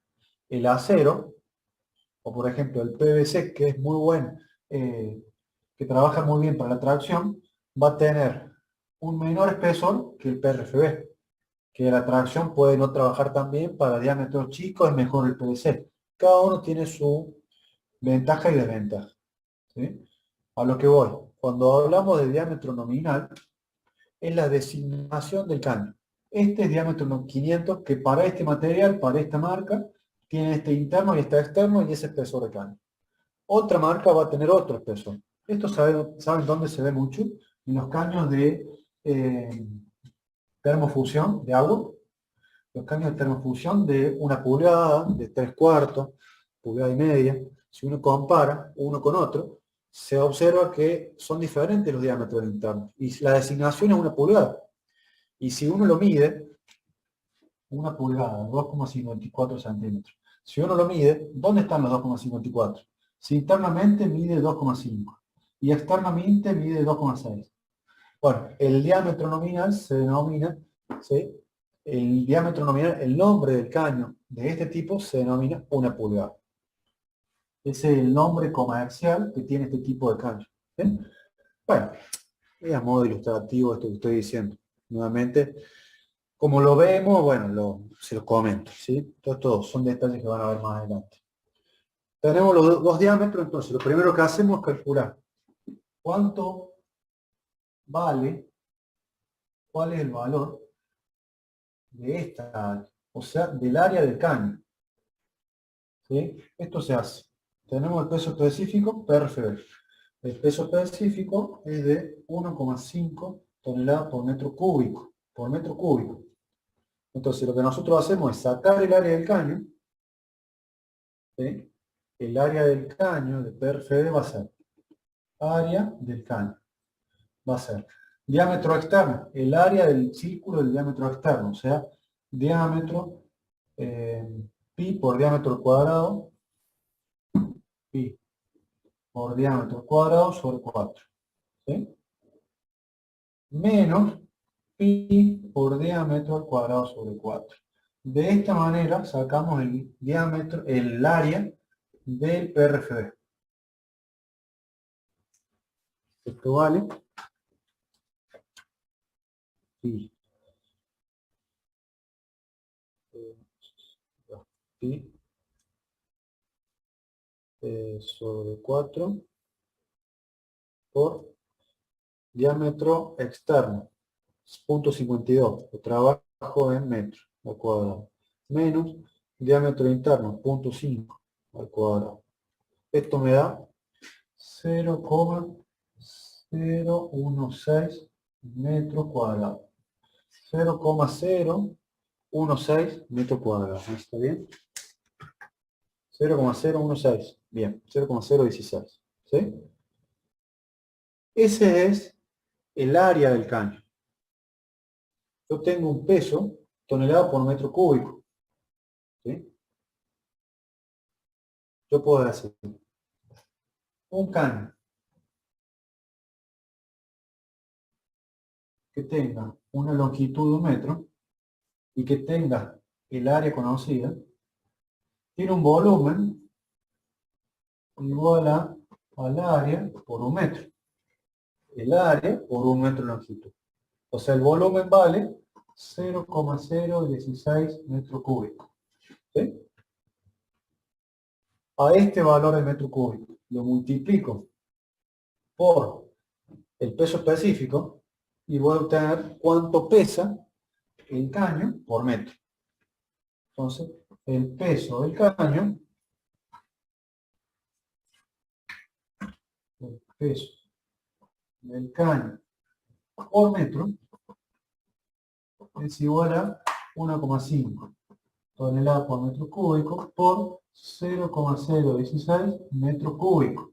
El acero, o por ejemplo el PVC, que es muy bueno, que trabaja muy bien para la tracción, va a tener un menor espesor que el PRFB, que la tracción puede no trabajar tan bien para diámetros chicos, es mejor el PVC. Cada uno tiene su ventaja y desventaja. ¿Sí? A lo que voy, cuando hablamos de diámetro nominal, es la designación del caño. Este es diámetro 500, que para este material, para esta marca, tiene este interno y este externo y ese espesor de caño. Otra marca va a tener otro espesor. Esto ¿saben dónde se ve mucho? En los caños de termofusión de agua. Los caños de termofusión de 1 pulgada, de 3/4, pulgada y media. Si uno compara uno con otro, se observa que son diferentes los diámetros internos. Y la designación es 1 pulgada. Y si uno lo mide, 1 pulgada, 2,54 centímetros. Si uno lo mide, ¿dónde están los 2,54? Si internamente mide 2,5 y externamente mide 2,6. Bueno, el diámetro nominal se denomina, ¿sí? El diámetro nominal, el nombre del caño de este tipo se denomina 1 pulgada. Ese es el nombre comercial que tiene este tipo de caño. ¿Sí? Bueno, es a modo ilustrativo esto que estoy diciendo. Nuevamente, como lo vemos, bueno, se los comento, ¿sí? Todos son detalles que van a ver más adelante. Tenemos los dos diámetros, entonces lo primero que hacemos es calcular cuánto vale, cuál es el valor de esta área, o sea, del área del caño. ¿Sí? Esto se hace. Tenemos el peso específico PRFB. El peso específico es de 1,5 toneladas por metro cúbico. Entonces lo que nosotros hacemos es sacar el área del caño. ¿Sí? El área del caño de PRFB va a ser área del caño. Va a ser diámetro externo, el área del círculo del diámetro externo, o sea, diámetro pi por diámetro cuadrado, pi por diámetro cuadrado sobre 4. ¿Sí? Menos pi por diámetro al cuadrado sobre 4. De esta manera sacamos el diámetro, el área del PRFB. Esto vale pi, pi sobre 4 por diámetro externo, 0,52, lo trabajo en metros al cuadrado, menos diámetro interno, 0,5 al cuadrado. Esto me da 0,016 metros cuadrados. 0,016 metros cuadrados. ¿Está bien? 0,016. Bien, 0,016. ¿Sí? Ese es el área del caño. Yo tengo un peso tonelada por metro cúbico. ¿Sí? Yo puedo hacer un caño que tenga una longitud de 1 metro y que tenga el área conocida, tiene un volumen igual al área por 1 metro. El área por 1 metro de longitud. O sea, el volumen vale 0,016 metros cúbicos. ¿Sí? A este valor de metro cúbico lo multiplico por el peso específico y voy a obtener cuánto pesa el caño por metro. Entonces, el peso del caño, por metro es igual a 1,5 toneladas por metro cúbico por 0,016 metros cúbicos.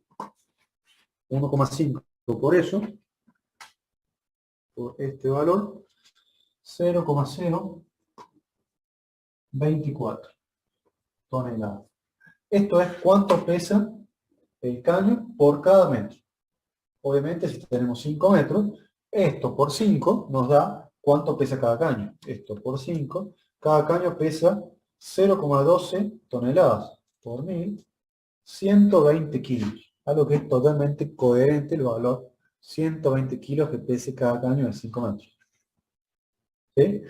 1,5 por eso, por este valor, 0,024 toneladas. Esto es cuánto pesa el caño por cada metro. Obviamente, si tenemos 5 metros, esto por 5 nos da cuánto pesa cada caño. Esto por 5, cada caño pesa 0,12 toneladas por 1000, 120 kilos. Algo que es totalmente coherente el valor 120 kilos que pese cada caño de 5 metros. ¿Sí?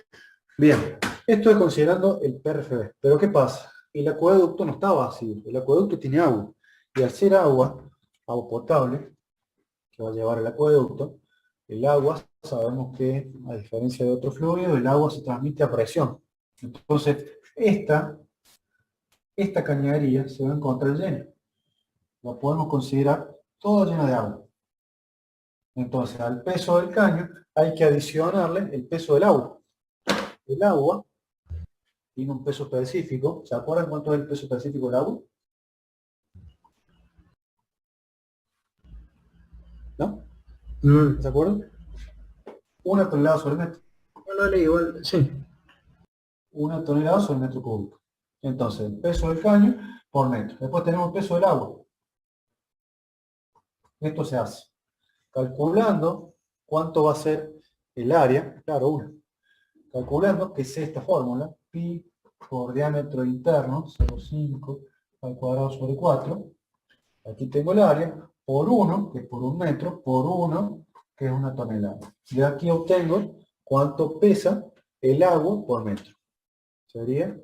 Bien, esto es considerando el PRFB. Pero ¿qué pasa? El acueducto no está vacío, el acueducto tiene agua. Y al ser agua potable, que va a llevar el acueducto, el agua sabemos que, a diferencia de otro fluido, el agua se transmite a presión. Entonces, esta cañería se va a encontrar llena. La podemos considerar toda llena de agua. Entonces, al peso del caño hay que adicionarle el peso del agua. El agua tiene un peso específico. ¿Se acuerdan cuánto es el peso específico del agua? ¿No? No, ¿Se acuerdan? 1 tonelada sobre metro. bueno, igual, sí. 1 tonelada sobre metro cúbico. Entonces, el peso del caño por metro. Después tenemos el peso del agua. Esto se hace calculando cuánto va a ser el área, claro, una. Calculando que es esta fórmula, pi por diámetro interno, 0,5 al cuadrado sobre 4. Aquí tengo el área, por 1, que es por 1 metro, por 1, que es 1 tonelada. De aquí obtengo cuánto pesa el agua por metro. Sería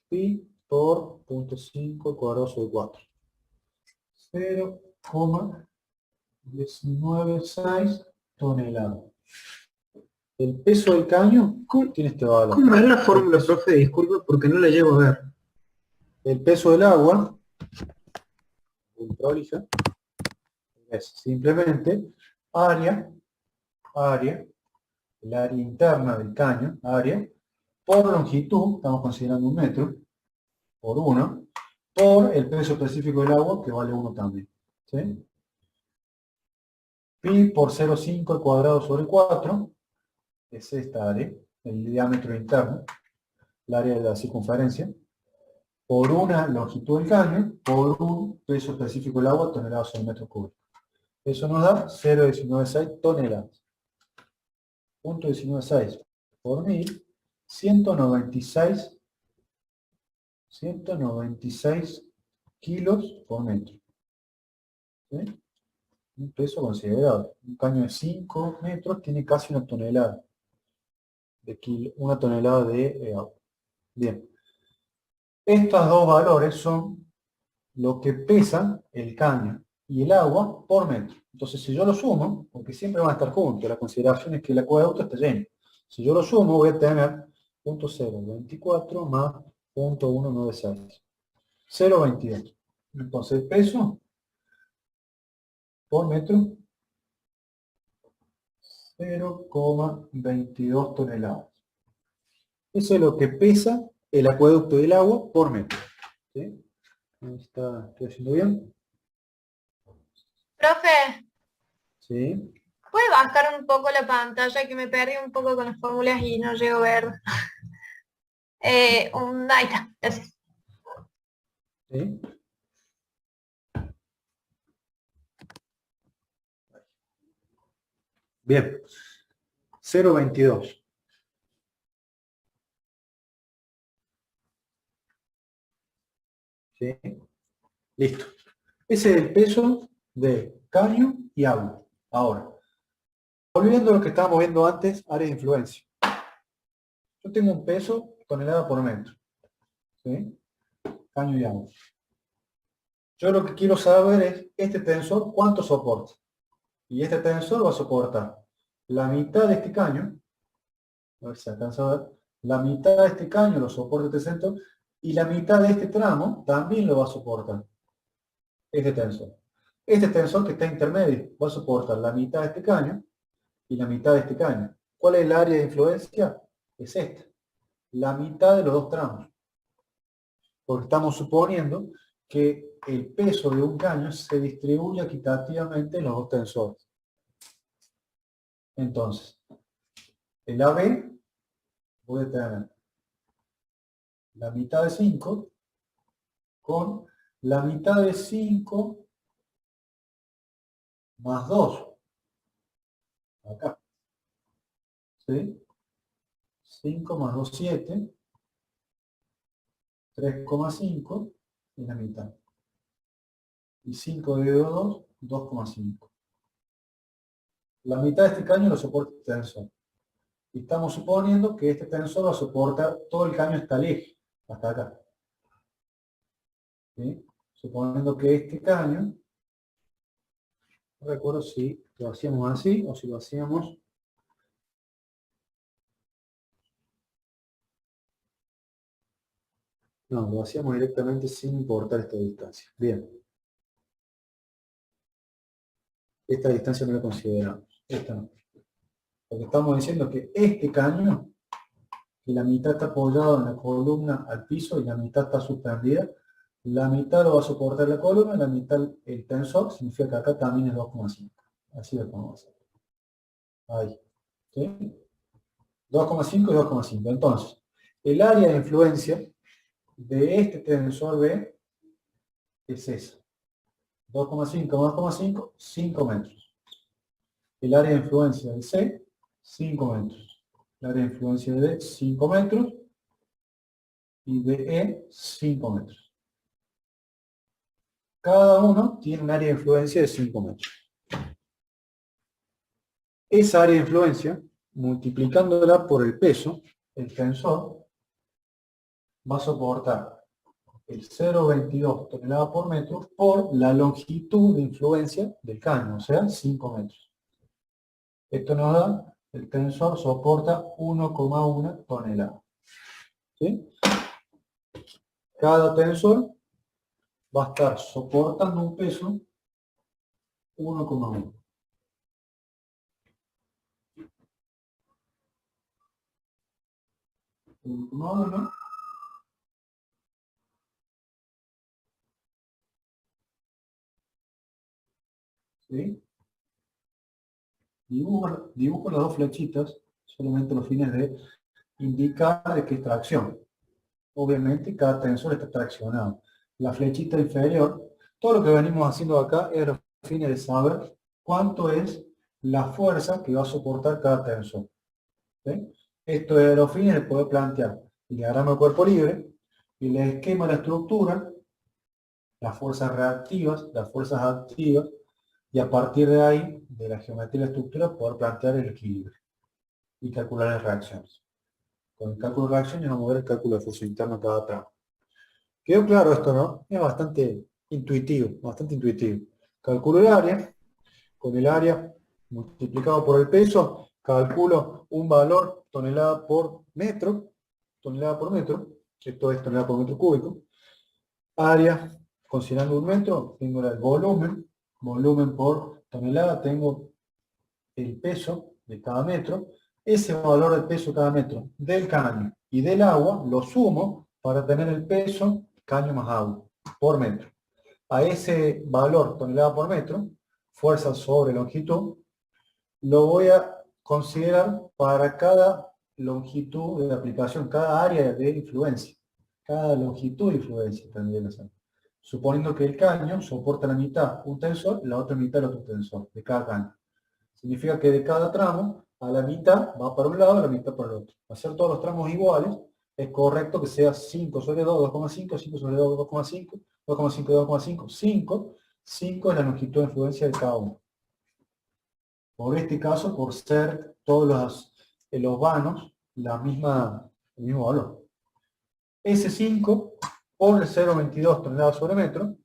pi por 0,5 al cuadrado sobre 4. 0,196 toneladas. El peso del caño tiene este valor. ¿Cómo es la fórmula, profe? Disculpe, porque no la llego a ver. El peso del agua, muy prolija, es simplemente área, el área interna del caño, área, por longitud, estamos considerando 1 metro, por 1, por el peso específico del agua, que vale 1 también. ¿Sí? Pi por 0,5 al cuadrado sobre 4, es esta área, el diámetro interno, el área de la circunferencia, por una longitud del caño, por un peso específico del agua, toneladas sobre metro cúbico. Eso nos da 0,196 toneladas. 0,196 por 1000, 196 kilos por metro. ¿Sí? Un peso considerable. Un caño de 5 metros tiene casi 1 tonelada de kilo, 1 tonelada de agua. Bien. Estos dos valores son lo que pesa el caño y el agua por metro. Entonces, si yo lo sumo, porque siempre van a estar juntos, la consideración es que el acueducto está lleno. Si yo lo sumo, voy a tener 0,024 más 0,196. 0,22. Entonces, el peso por metro, 0,22 toneladas. Eso es lo que pesa el acueducto del agua por metro. ¿Sí? ¿Estoy haciendo bien? Profe, Sí. ¿puede bajar un poco la pantalla que me perdí un poco con las fórmulas y no llego a ver? Ahí está, gracias. ¿Sí? Bien. 0,22. ¿Sí? Listo. Ese es el peso de caño y agua. Ahora, volviendo a lo que estábamos viendo antes, área de influencia. Yo tengo un peso tonelada por metro. ¿Sí? Caño y agua. Yo lo que quiero saber es, este tensor, ¿cuánto soporta? Y este tensor va a soportar la mitad de este caño, a ver si alcanza a ver, la mitad de este caño lo soporta este centro, y la mitad de este tramo también lo va a soportar este tensor. Este tensor que está intermedio va a soportar la mitad de este caño y la mitad de este caño. ¿Cuál es el área de influencia? Es esta, la mitad de los dos tramos. Porque estamos suponiendo que el peso de un caño se distribuye equitativamente en los dos tensores. Entonces, el AB voy a tener la mitad de 5 con la mitad de 5 más 2. Acá. ¿Sí? 5 más 2, 7. 3,5 es la mitad. Y 5 dividido 2, 2,5. La mitad de este caño lo soporta este tensor. Y estamos suponiendo que este tensor va a soportar todo el caño hasta el eje, hasta acá. ¿Sí? Suponiendo que este caño, no recuerdo si lo hacíamos así o si lo hacíamos No, lo hacíamos directamente sin importar esta distancia. Bien. Esta distancia no la consideramos. Esta no. Lo que estamos diciendo es que este caño, que la mitad está apoyado en la columna al piso y la mitad está suspendida, la mitad lo va a soportar la columna, la mitad el tensor, significa que acá también es 2,5. Así lo podemos hacer. Ahí. ¿Sí? 2,5 y 2,5. Entonces, el área de influencia de este tensor B es esa. 2,5 más 2,5, 5 metros. El área de influencia de C, 5 metros. El área de influencia de D, 5 metros. Y de E, 5 metros. Cada uno tiene un área de influencia de 5 metros. Esa área de influencia, multiplicándola por el peso, el tensor va a soportar el 0,22 toneladas por metro por la longitud de influencia del caño, o sea, 5 metros. Esto nos da, el tensor soporta 1,1 tonelada. ¿Sí? Cada tensor va a estar soportando un peso 1,1. ¿Sí? Dibujo las dos flechitas, solamente los fines de indicar de qué es tracción. Obviamente cada tensor está traccionado. La flechita inferior, todo lo que venimos haciendo acá es los fines de saber cuánto es la fuerza que va a soportar cada tensor. ¿Sí? Esto es los fines de poder plantear el diagrama de cuerpo libre, el esquema de la estructura, las fuerzas reactivas, las fuerzas activas, y a partir de ahí, de la geometría de la estructura, poder plantear el equilibrio y calcular las reacciones. Con el cálculo de reacciones vamos a ver el cálculo de fuerza interna de cada tramo. ¿Quedó claro esto, no? Es bastante intuitivo, bastante intuitivo. Calculo el área, con el área multiplicado por el peso, calculo un valor tonelada por metro, esto es tonelada por metro cúbico. Área, considerando un metro, tengo el volumen por tonelada, tengo el peso de cada metro. Ese valor de peso cada metro del caño y del agua lo sumo para tener el peso caño más agua por metro. A ese valor tonelada por metro, fuerza sobre longitud, lo voy a considerar para cada longitud de aplicación, cada área de influencia, cada longitud de influencia tendría que ser. Suponiendo que el caño soporta la mitad un tensor, la otra mitad el otro tensor, de cada caño. Significa que de cada tramo, a la mitad va para un lado, a la mitad para el otro. Hacer todos los tramos iguales, es correcto que sea 5 sobre 2, 2,5, 5 sobre 2, 2,5, 2,5, 2,5, 5. 5 es la longitud de influencia de cada uno. Por este caso, por ser todos los vanos, el mismo valor. S5 por el 0,22 toneladas sobre metro,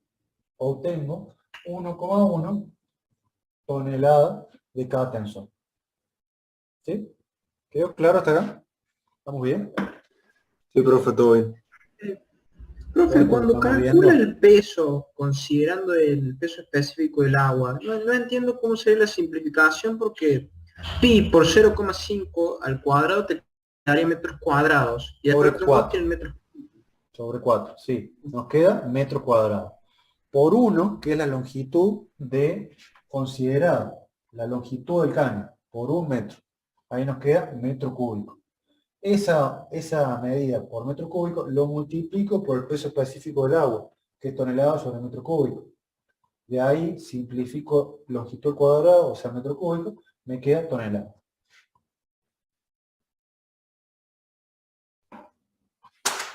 obtengo 1,1 tonelada de cada tensor. ¿Sí? ¿Quedó claro hasta acá? ¿Estamos bien? Sí, profe, todo bien. Profe, cuando estamos calcula viendo. el peso, considerando el peso específico del agua, no entiendo cómo sería la simplificación porque pi por 0,5 al cuadrado te daría metros cuadrados. Y Sobre después los 4. dos tienen metros. Sobre 4, sí. Nos queda metro cuadrado. Por 1, que es la longitud de considerada, la longitud del caño, por 1 metro. Ahí nos queda metro cúbico. Esa medida por metro cúbico lo multiplico por el peso específico del agua, que es tonelada sobre metro cúbico. De ahí simplifico longitud al cuadrado, o sea, metro cúbico, me queda tonelada.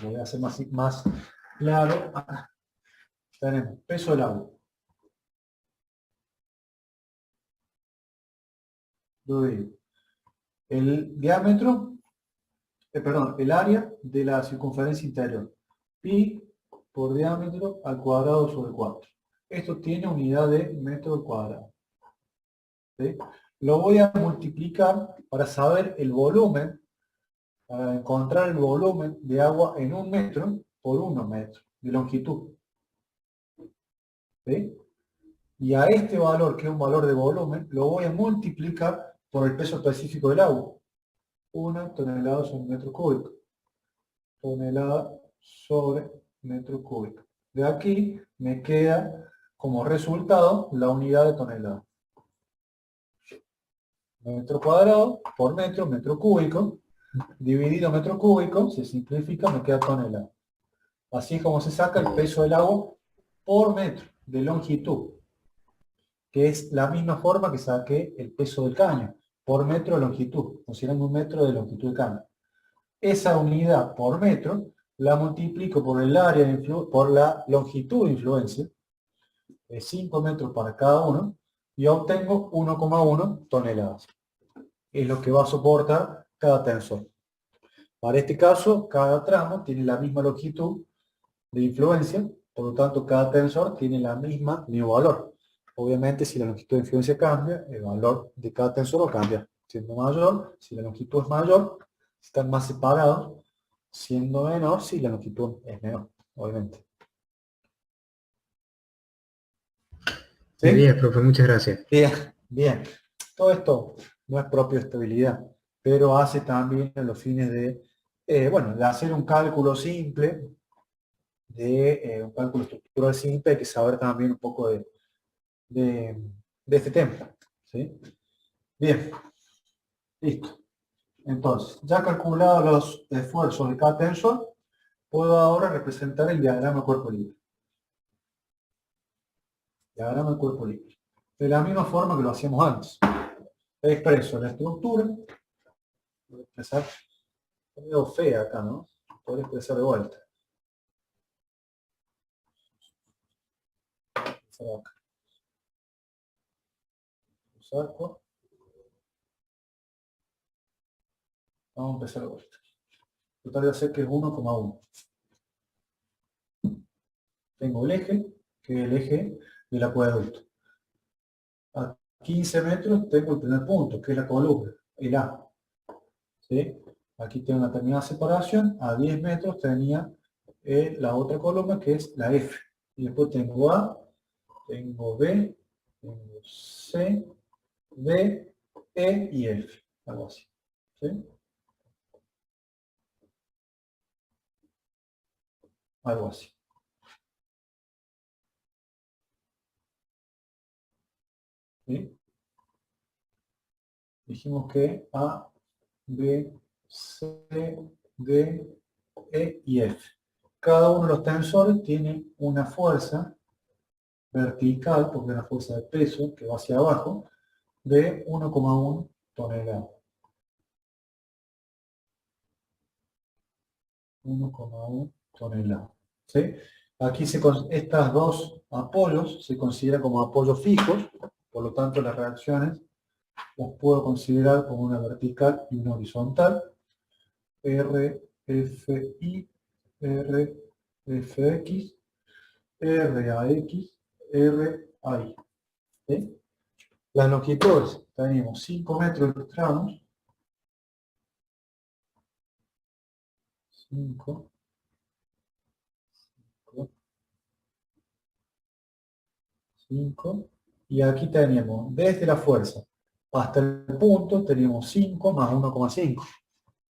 Lo voy a hacer más claro. Tenemos peso del agua. Lo digo. El diámetro, el área de la circunferencia interior. Pi por diámetro al cuadrado sobre 4. Esto tiene unidad de metro al cuadrado. ¿Sí? Lo voy a multiplicar para saber el volumen, para encontrar el volumen de agua en 1 metro, por 1 metro de longitud. ¿Sí? Y a este valor, que es un valor de volumen, lo voy a multiplicar por el peso específico del agua. 1 tonelada sobre metro cúbico. Tonelada sobre metro cúbico. De aquí me queda como resultado la unidad de tonelada. Metro cuadrado por metro, metro cúbico, dividido metro cúbico, se simplifica, me queda tonelada. Así es como se saca el peso del agua por metro de longitud, que es la misma forma que saqué el peso del caño, por metro de longitud, considerando 1 metro de longitud de caño. Esa unidad por metro la multiplico por el área por la longitud de influencia, de 5 metros para cada uno, y obtengo 1,1 toneladas. Es lo que va a soportar cada tensor. Para este caso, cada tramo tiene la misma longitud de influencia, por lo tanto, cada tensor tiene el mismo valor. Obviamente, si la longitud de influencia cambia, el valor de cada tensor va a cambiar, siendo mayor, si la longitud es mayor, están más separados, siendo menor si la longitud es menor, obviamente. ¿Sí? Muy bien, profe, muchas gracias. Bien, bien. Todo esto no es propio de estabilidad, pero hace también a los fines de, bueno, de hacer un cálculo simple, un cálculo estructural simple, hay que saber también un poco de este tema. ¿Sí? Bien, listo. Entonces, ya calculados los esfuerzos de cada tensor, puedo ahora representar el diagrama de cuerpo libre. Diagrama de cuerpo libre. De la misma forma que lo hacíamos antes. Expreso la estructura. Voy a expresar, es medio fea acá, ¿no? Puedo expresar de vuelta. Acá. Lo saco. Vamos a empezar de vuelta. Total de hacer que es 1,1. Tengo el eje, que es el eje del acueducto. A 15 metros tengo el primer punto, que es la columna, el A. ¿Sí? Aquí tengo una determinada separación. A 10 metros tenía la otra columna, que es la F. Y después tengo A, tengo B, tengo C, D, E y F. Algo así. ¿Sí? Algo así. ¿Sí? Dijimos que A, B, C, D, E y F. Cada uno de los tensores tiene una fuerza vertical, porque es una fuerza de peso que va hacia abajo, de 1,1 tonelada. 1,1 tonelada. ¿Sí? Aquí estas dos apoyos se consideran como apoyos fijos, por lo tanto las reacciones las puedo considerar como una vertical y una horizontal. RFI, RFX, RAX, RAI. ¿Sí? Las longitudes, tenemos 5 metros de tramos, 5, 5, y aquí tenemos desde la fuerza hasta el punto, tenemos 5 más 1,5.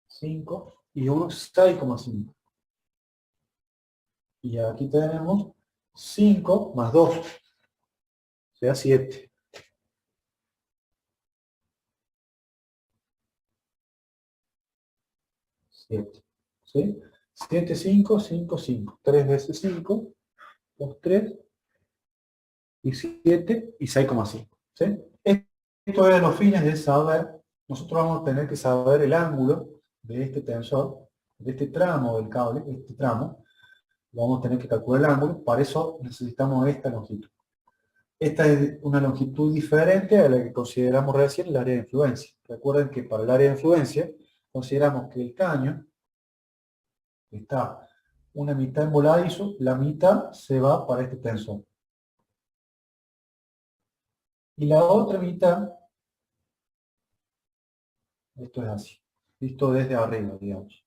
5 y 1, 6,5. Y aquí tenemos 5 más 2, o sea 7. 7. ¿Sí? 7, 5, 5, 5. 3 veces 5, 2, 3, y 7 y 6,5. ¿Sí? Esto es de los fines de saber, nosotros vamos a tener que saber el ángulo de este tensor, de este tramo del cable, este tramo, vamos a tener que calcular el ángulo, para eso necesitamos esta longitud. Esta es una longitud diferente a la que consideramos recién el área de influencia. Recuerden que para el área de influencia consideramos que el caño está una mitad en voladizo, la mitad se va para este tensor. Y la otra mitad, esto es así, visto desde arriba, digamos.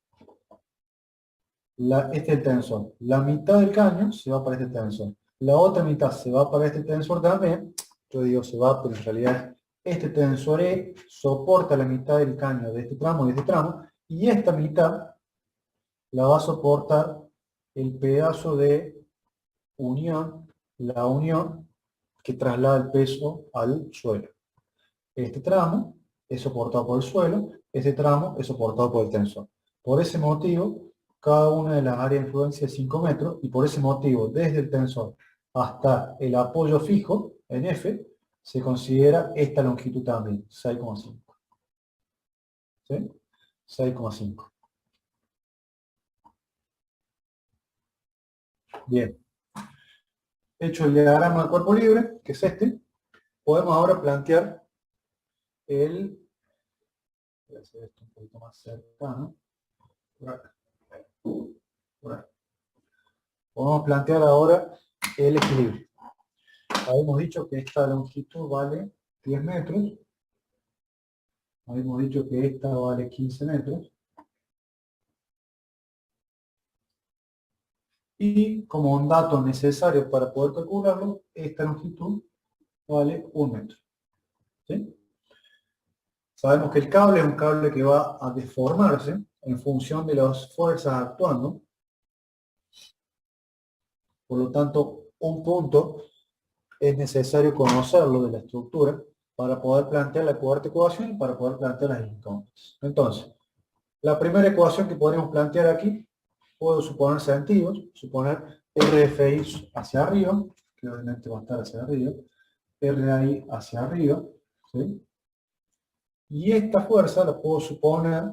Este es el tensor. La mitad del caño se va para este tensor. La otra mitad se va para este tensor también. Yo digo se va, pero en realidad este tensor E soporta la mitad del caño de este tramo y de este tramo. Y esta mitad la va a soportar el pedazo de unión, la unión que traslada el peso al suelo. Este tramo es soportado por el suelo, este tramo es soportado por el tensor. Por ese motivo, cada una de las áreas de influencia es 5 metros, y por ese motivo, desde el tensor hasta el apoyo fijo, en F, se considera esta longitud también, 6,5. ¿Sí? 6,5. Bien. Hecho el diagrama del cuerpo libre, que es este, podemos ahora plantear voy a hacer esto un poquito más cercano. Por acá. Por acá. Podemos plantear ahora el equilibrio. Habíamos dicho que esta longitud vale 10 metros. Habíamos dicho que esta vale 15 metros. Y como un dato necesario para poder calcularlo, esta longitud vale 1 metro. ¿Sí? Sabemos que el cable es un cable que va a deformarse en función de las fuerzas actuando. Por lo tanto, un punto es necesario conocerlo de la estructura para poder plantear la cuarta ecuación y para poder plantear las incógnitas. Entonces, la primera ecuación que podríamos plantear aquí, puedo suponer sentidos, suponer RFI hacia arriba, que obviamente va a estar hacia arriba, RAI hacia arriba, ¿sí? Y esta fuerza la puedo suponer,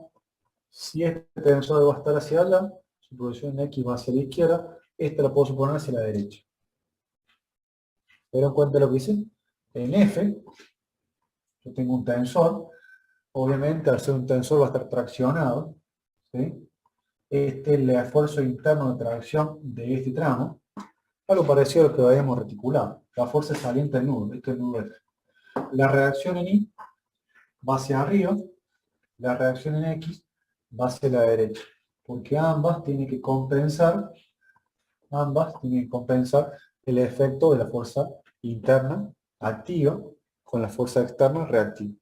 si este tensor va a estar hacia allá, su proyección X va hacia la izquierda, esta la puedo suponer hacia la derecha. ¿Pero en cuenta lo que hice? En F, yo tengo un tensor, obviamente al ser un tensor va a estar traccionado, ¿sí? Este es el esfuerzo interno de tracción de este tramo, algo parecido a lo que habíamos reticulado. La fuerza saliente del nudo, esto es el nudo F. La reacción en Y va hacia arriba, la reacción en X va hacia la derecha, porque ambas tienen que compensar el efecto de la fuerza interna activa con la fuerza externa reactiva.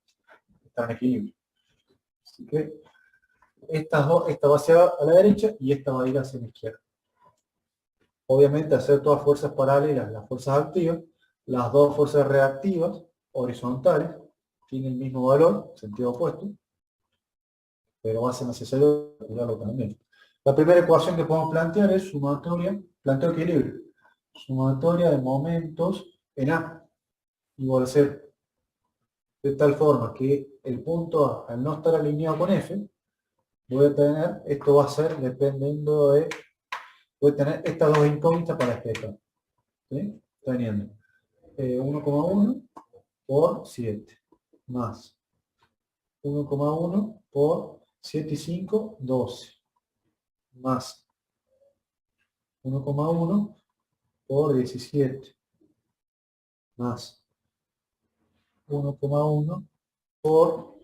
Están en equilibrio. Así que estas dos, esta va hacia a la derecha y esta va a ir hacia la izquierda. Obviamente, hacer todas fuerzas paralelas, las fuerzas activas, las dos fuerzas reactivas horizontales tienen el mismo valor, sentido opuesto, pero va a ser necesario calcularlo también. La primera ecuación que podemos plantear es sumatoria, planteo equilibrio, sumatoria de momentos en A igual a 0. De tal forma que el punto A, al no estar alineado con F, voy a tener, esto va a ser dependiendo de, voy a tener estas dos incógnitas para despejar. ¿Sí? Teniendo 1,1 por 7, más 1,1 por 7 y 5, 12, más 1,1 por 17, más 1,1 por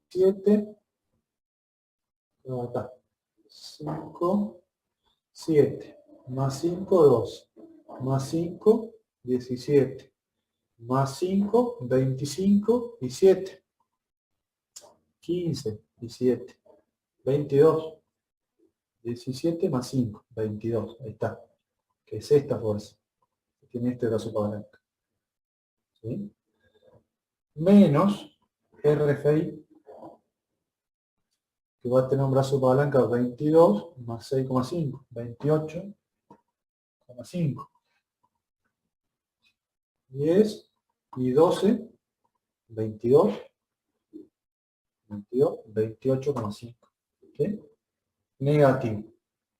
7, 5, 7, más 5, 12, más 5, 17, más 5, 25 y 7, 15 y 7, 22, 17 más 5, 22, ahí está, que es esta fuerza, que tiene este brazo palanca, ¿sí? Menos RFI, que va a tener un brazo palanca de 22 más 6,5, 28,5, 10 y 12, 22, 28,5, ¿sí? Negativo.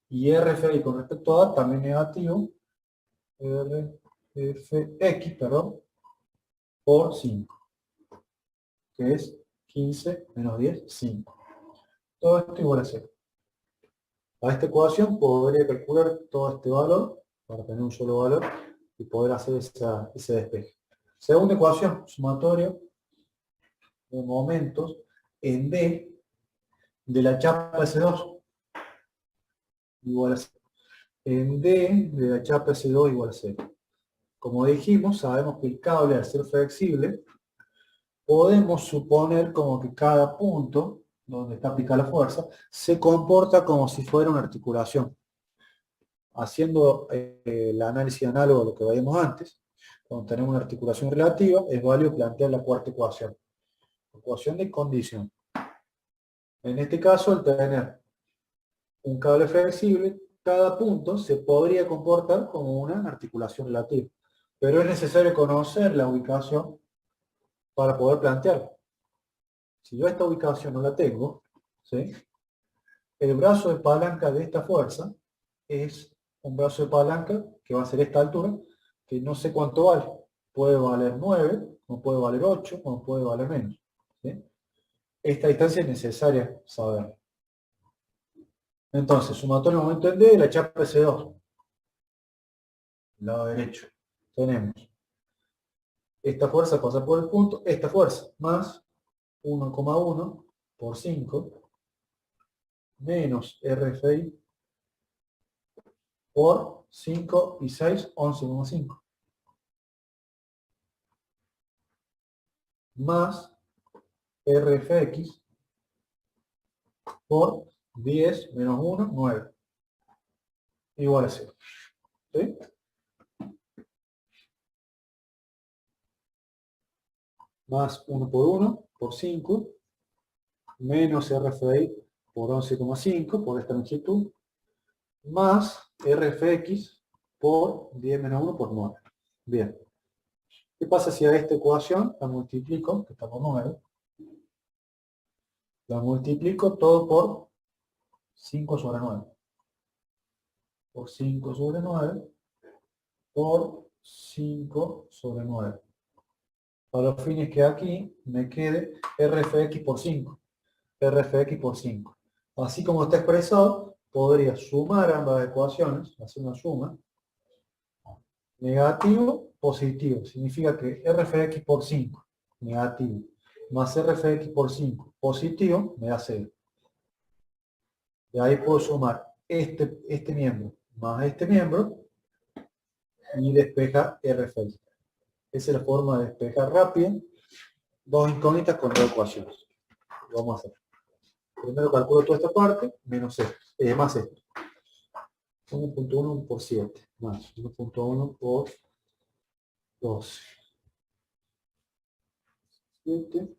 Y RFI con respecto a A también negativo, RFX, perdón, por 5, que es 15 menos 10, 5. Todo esto igual a 0. A esta ecuación podría calcular todo este valor, para tener un solo valor, y poder hacer ese despeje. Segunda ecuación, sumatoria de momentos en D de la chapa S2. igual a 0. En D de la chapa S2 igual a 0. Como dijimos, sabemos que el cable al ser flexible, podemos suponer como que cada punto donde está aplicada la fuerza se comporta como si fuera una articulación. Haciendo el análisis análogo a lo que veíamos antes, cuando tenemos una articulación relativa, es válido plantear la cuarta ecuación. Ecuación de condición. En este caso, al tener un cable flexible, cada punto se podría comportar como una articulación relativa. Pero es necesario conocer la ubicación para poder plantearla. Si yo esta ubicación no la tengo, ¿sí? El brazo de palanca de esta fuerza es un brazo de palanca que va a ser esta altura, que no sé cuánto vale. Puede valer 9, o puede valer 8, o puede valer menos. ¿Sí? Esta distancia es necesaria saber. Entonces, sumatorio de momento en D de la chapa S2. Lado derecho. Tenemos esta fuerza pasa por el punto, esta fuerza, más 1,1 por 5, menos RFI por 5 y 6, 11,5. Más RFX por 10 menos 1, 9. Igual a 0. ¿Sí? Más 1 por 1 por 5, menos RFI por 11,5 por esta longitud, más RFX por 10 menos 1 por 9. Bien. ¿Qué pasa si a esta ecuación la multiplico, que está por 9, la multiplico todo por 5 sobre 9? Por 5 sobre 9 por 5 sobre 9. Para los fines que aquí me quede RFX por 5. RFX por 5. Así como está expresado, podría sumar ambas ecuaciones, hacer una suma. Negativo, positivo. Significa que RFX por 5, negativo, más RFX por 5, positivo, me da 0. De ahí puedo sumar este miembro más este miembro y despeja RFX. Esa es la forma de despejar rápida dos incógnitas con dos ecuaciones. Lo vamos a hacer. Primero calculo toda esta parte, menos esto, más esto. 1.1 por 7, más 1.1 por 12. 7,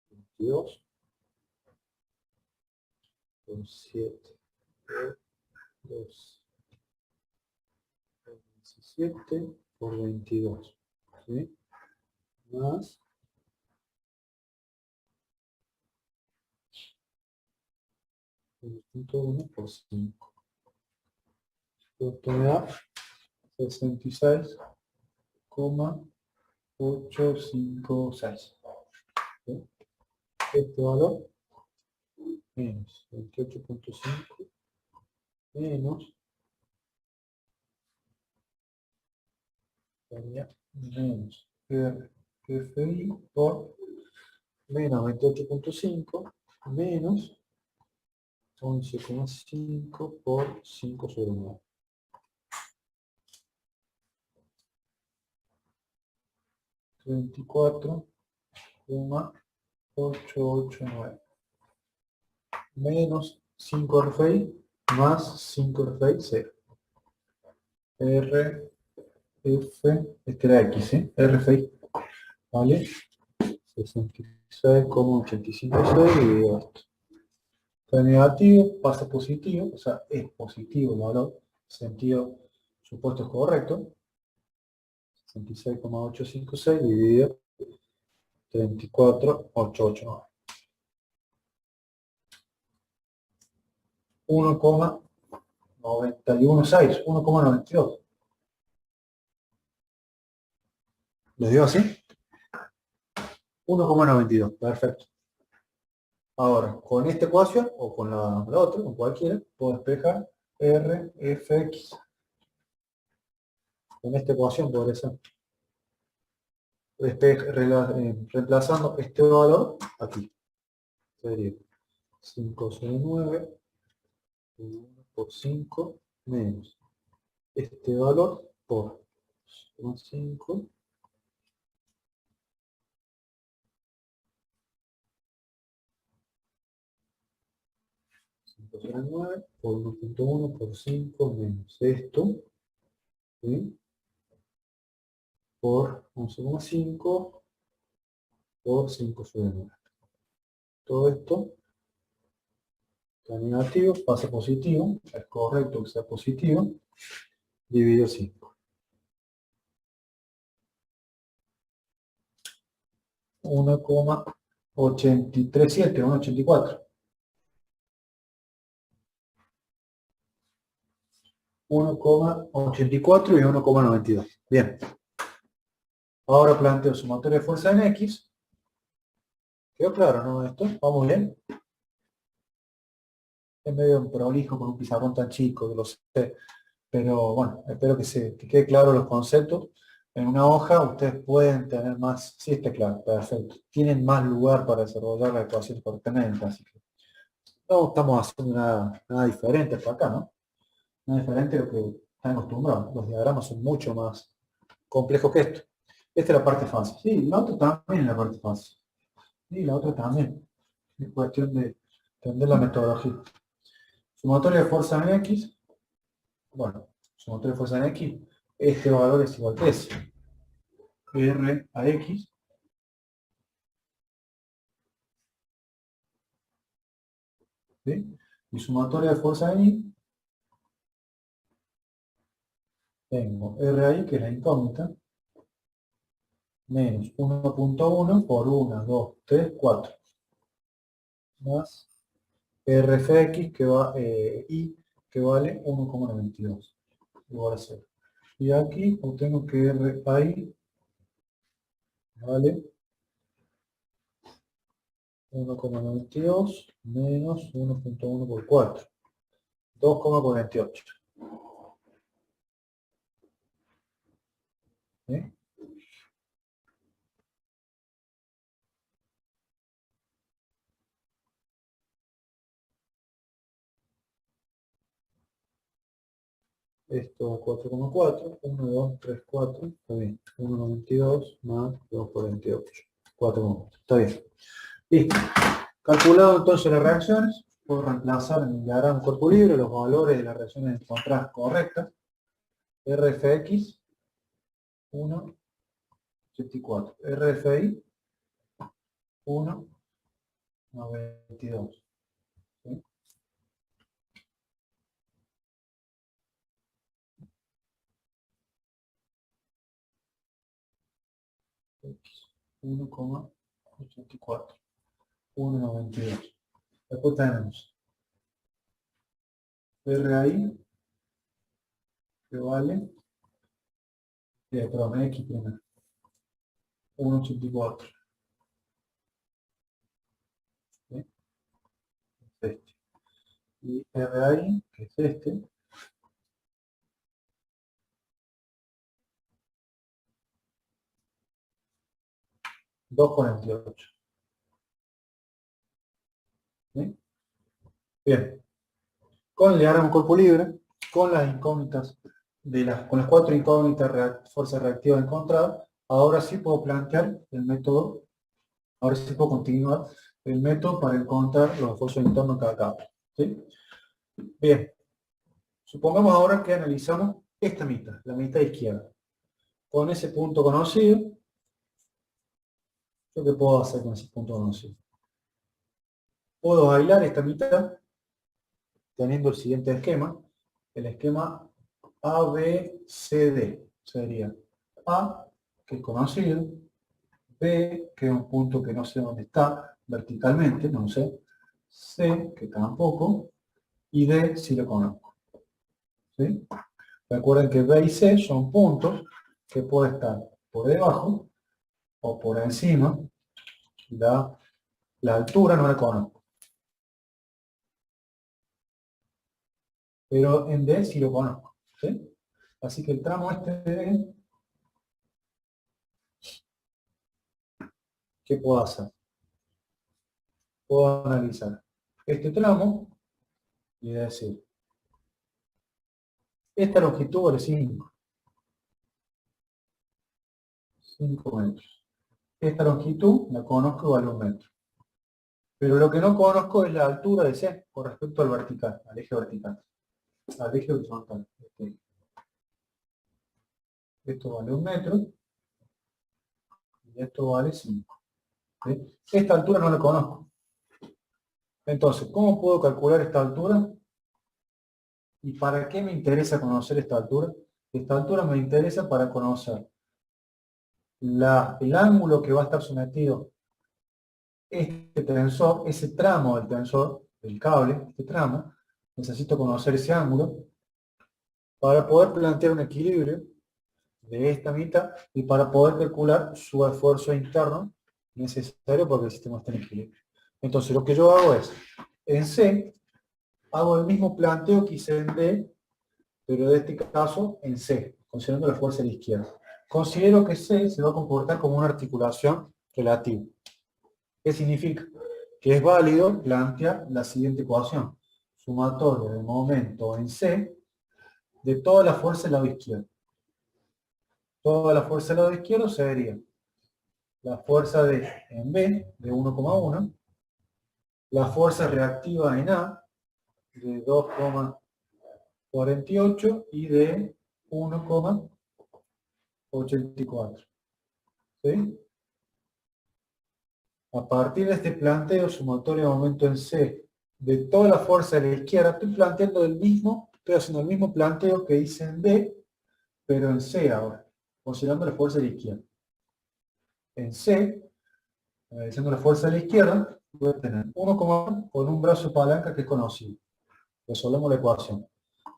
22, por 7, por 2, 17, por 22. ¿Sí? Más 1.1 por 5. Esto me da 66,856. ¿Sí? Este valor menos 28.5 menos menos RFI por menos 28.5 menos 11,5 por 5 sobre 9. 34,889 menos 5 RFI más 5 RFI 0. Este era X, ¿sí? RFI, ¿vale? 66,856 dividido esto. Está negativo, pasa positivo, o sea, es positivo el valor, sentido supuesto es correcto. 66,856 dividido 34,889. 1,916, 1,92. ¿Lo digo así? 1,92, perfecto. Ahora, con esta ecuación, o con la otra, con cualquiera, puedo despejar RFX. Con esta ecuación podría ser. Reemplazando este valor aquí. Sería 5 sobre 9, 1 por 5 menos este valor por 5 sobre 9 por 1.1 por 5 menos esto, ¿sí? Por 11,5 por 5 sobre 9. Todo esto está negativo, pasa positivo, es correcto que sea positivo, dividido 5. 1,837, 1,84. 1,84 y 1,92. Bien. Ahora planteo sumatoria de fuerza en X. ¿Quedó claro, no? Esto, vamos bien. Es medio prolijo con un pizarrón tan chico, lo sé. Pero bueno, espero que quede claro los conceptos. En una hoja ustedes pueden tener más, sí está claro, perfecto. Tienen más lugar para desarrollar la ecuación correctamente, así que no estamos haciendo nada diferente para acá, ¿no? Nada diferente de lo que están acostumbrados. Los diagramas son mucho más complejos que esto. Esta es la parte fácil. Sí, la otra también es la parte fácil. Y la otra también. Es cuestión de entender la metodología. Sumatoria de fuerza en X. Bueno, sumatoria de fuerza en X. Este valor es igual que S. R a X. ¿Sí? Y sumatoria de fuerza en Y. Tengo R a Y, que es la incógnita, menos 1.1 por 1, 2, 3, 4. Más RFX que va, I que vale 1,92 igual a 0. Y aquí obtengo que RI vale 1,92 menos 1.1 por 4, 2,48. ¿Sí? Esto a 4,4, 1, 2, 3, 4, está bien. 1,92 más 2,48, 4,4, está bien. Listo. Calculado entonces las reacciones, puedo reemplazar en el diagrama cuerpo libre los valores de las reacciones encontradas correctas. RFX 1,84. RFI 1,92. ¿Sí? X 1,84. 1,92. Después tenemos RI que vale, perdón, X primero, 1,84. ¿Sí? Este. Y RI, que es este, 2,48. ¿Sí? Bien. Con el diagrama cuerpo libre, con las incógnitas, con las 4 incógnitas fuerzas reactivas encontradas, ahora sí puedo plantear el método, ahora sí puedo continuar el método para encontrar los esfuerzos internos en cada capa. ¿Sí? Bien, supongamos ahora que analizamos esta mitad, la mitad izquierda. Con ese punto conocido, ¿yo qué puedo hacer con ese punto conocido? Puedo bailar esta mitad teniendo el siguiente esquema, el esquema ABCD. Sería A, que es conocido, B, que es un punto que no sé dónde está verticalmente, no sé, C, que tampoco, y D, si lo conozco. ¿Sí? Recuerden que B y C son puntos que pueden estar por debajo o por encima. La altura no la conozco, pero en D sí lo conozco. ¿Sí? Así que el tramo este de D, ¿qué puedo hacer? Puedo analizar este tramo y decir, esta longitud vale 5 metros. Esta longitud la conozco y vale 1 metro. Pero lo que no conozco es la altura de C con respecto al vertical, al eje vertical, al eje horizontal. Esto vale 1 metro y esto vale 5. ¿Sí? Esta altura no la conozco. Entonces, ¿cómo puedo calcular esta altura? ¿Y para qué me interesa conocer esta altura? Esta altura me interesa para conocer el ángulo que va a estar sometido este tensor, ese tramo del tensor, del cable, este tramo. Necesito conocer ese ángulo para poder plantear un equilibrio de esta mitad y para poder calcular su esfuerzo interno necesario para que el sistema esté en equilibrio. Entonces lo que yo hago es, en C, hago el mismo planteo que hice en D, pero de este caso en C, considerando la fuerza a la izquierda. Considero que C se va a comportar como una articulación relativa. ¿Qué significa? Que es válido plantear la siguiente ecuación. Sumatoria de momento en C de toda la fuerza del lado izquierdo. Toda la fuerza del lado izquierdo sería la fuerza D en B de 1,1, la fuerza reactiva en A de 2,48 y de 1,84. ¿Sí? A partir de este planteo sumatorio de momento en C de toda la fuerza de la izquierda, estoy planteando estoy haciendo el mismo planteo que hice en D, pero en C ahora, considerando la fuerza de la izquierda. En C, analizando la fuerza de la izquierda, voy a tener 1,1 con un brazo de palanca que es conocido. Resolvemos la ecuación.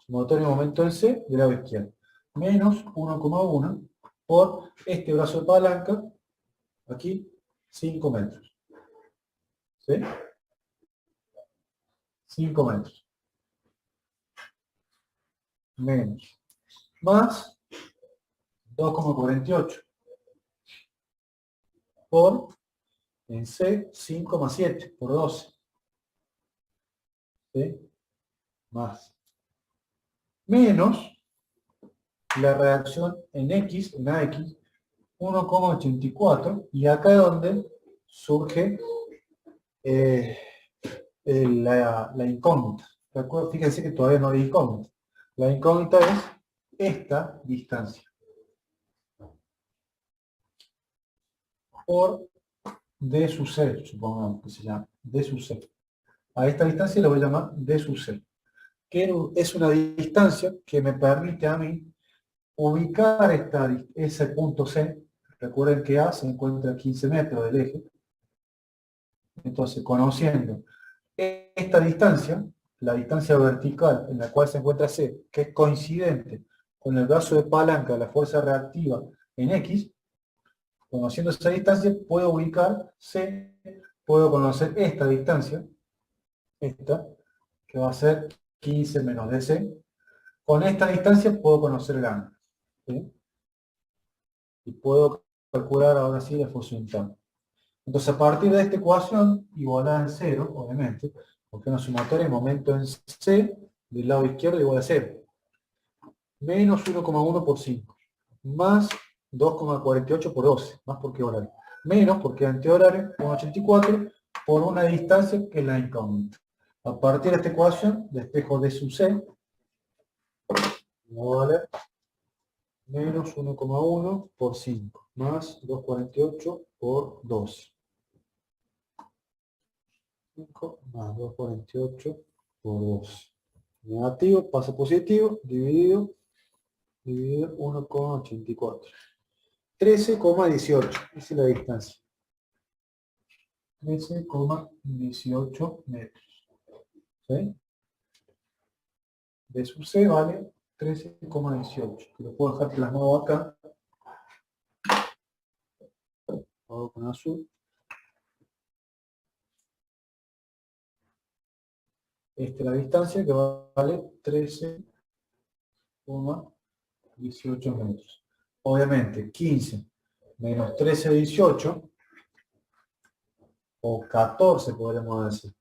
Sumatorio de momento en C del lado izquierdo. Menos 1,1 por este brazo de palanca, aquí, 5 metros. ¿Sí? 5 metros. Menos. Más 2,48 por, en C, 5,7 por 12. ¿Sí? Más. Menos la reacción en X, en AX, 1,84, y acá es donde surge la incógnita. Fíjense que todavía no hay incógnita. La incógnita es esta distancia. Por D sub C, supongamos que se llama D sub C. A esta distancia la voy a llamar D sub C. Que es una distancia que me permite a mí ubicar ese punto C. Recuerden que A se encuentra a 15 metros del eje. Entonces, conociendo esta distancia, la distancia vertical en la cual se encuentra C, que es coincidente con el brazo de palanca de la fuerza reactiva en X, conociendo esa distancia, puedo ubicar C, puedo conocer esta distancia, esta, que va a ser 15 menos DC. Con esta distancia puedo conocer el ángulo. ¿Sí? Y puedo calcular ahora sí la fuerza interna. Entonces, a partir de esta ecuación, igualada en 0, obviamente, porque una sumatoria de momento en C del lado izquierdo igual a 0. Menos 1,1 por 5. Más 2,48 por 12. Más porque horario. Menos porque antihorario, 1,84 por una distancia que es la incógnita. A partir de esta ecuación, despejo D sub C, igual a menos 1,1 por 5. Más 2,48 por 12. 5 más 2,48 por 2. Negativo pasa positivo, dividido 1,84. 13,18. Esa es la distancia. 13,18 metros. ¿Sí? De sub C vale 13,18. Que lo puedo dejar plasmado acá. Hago con azul. Esta es la distancia que vale 13,18 metros. Obviamente 15 menos 13,18 o 14 podríamos decir.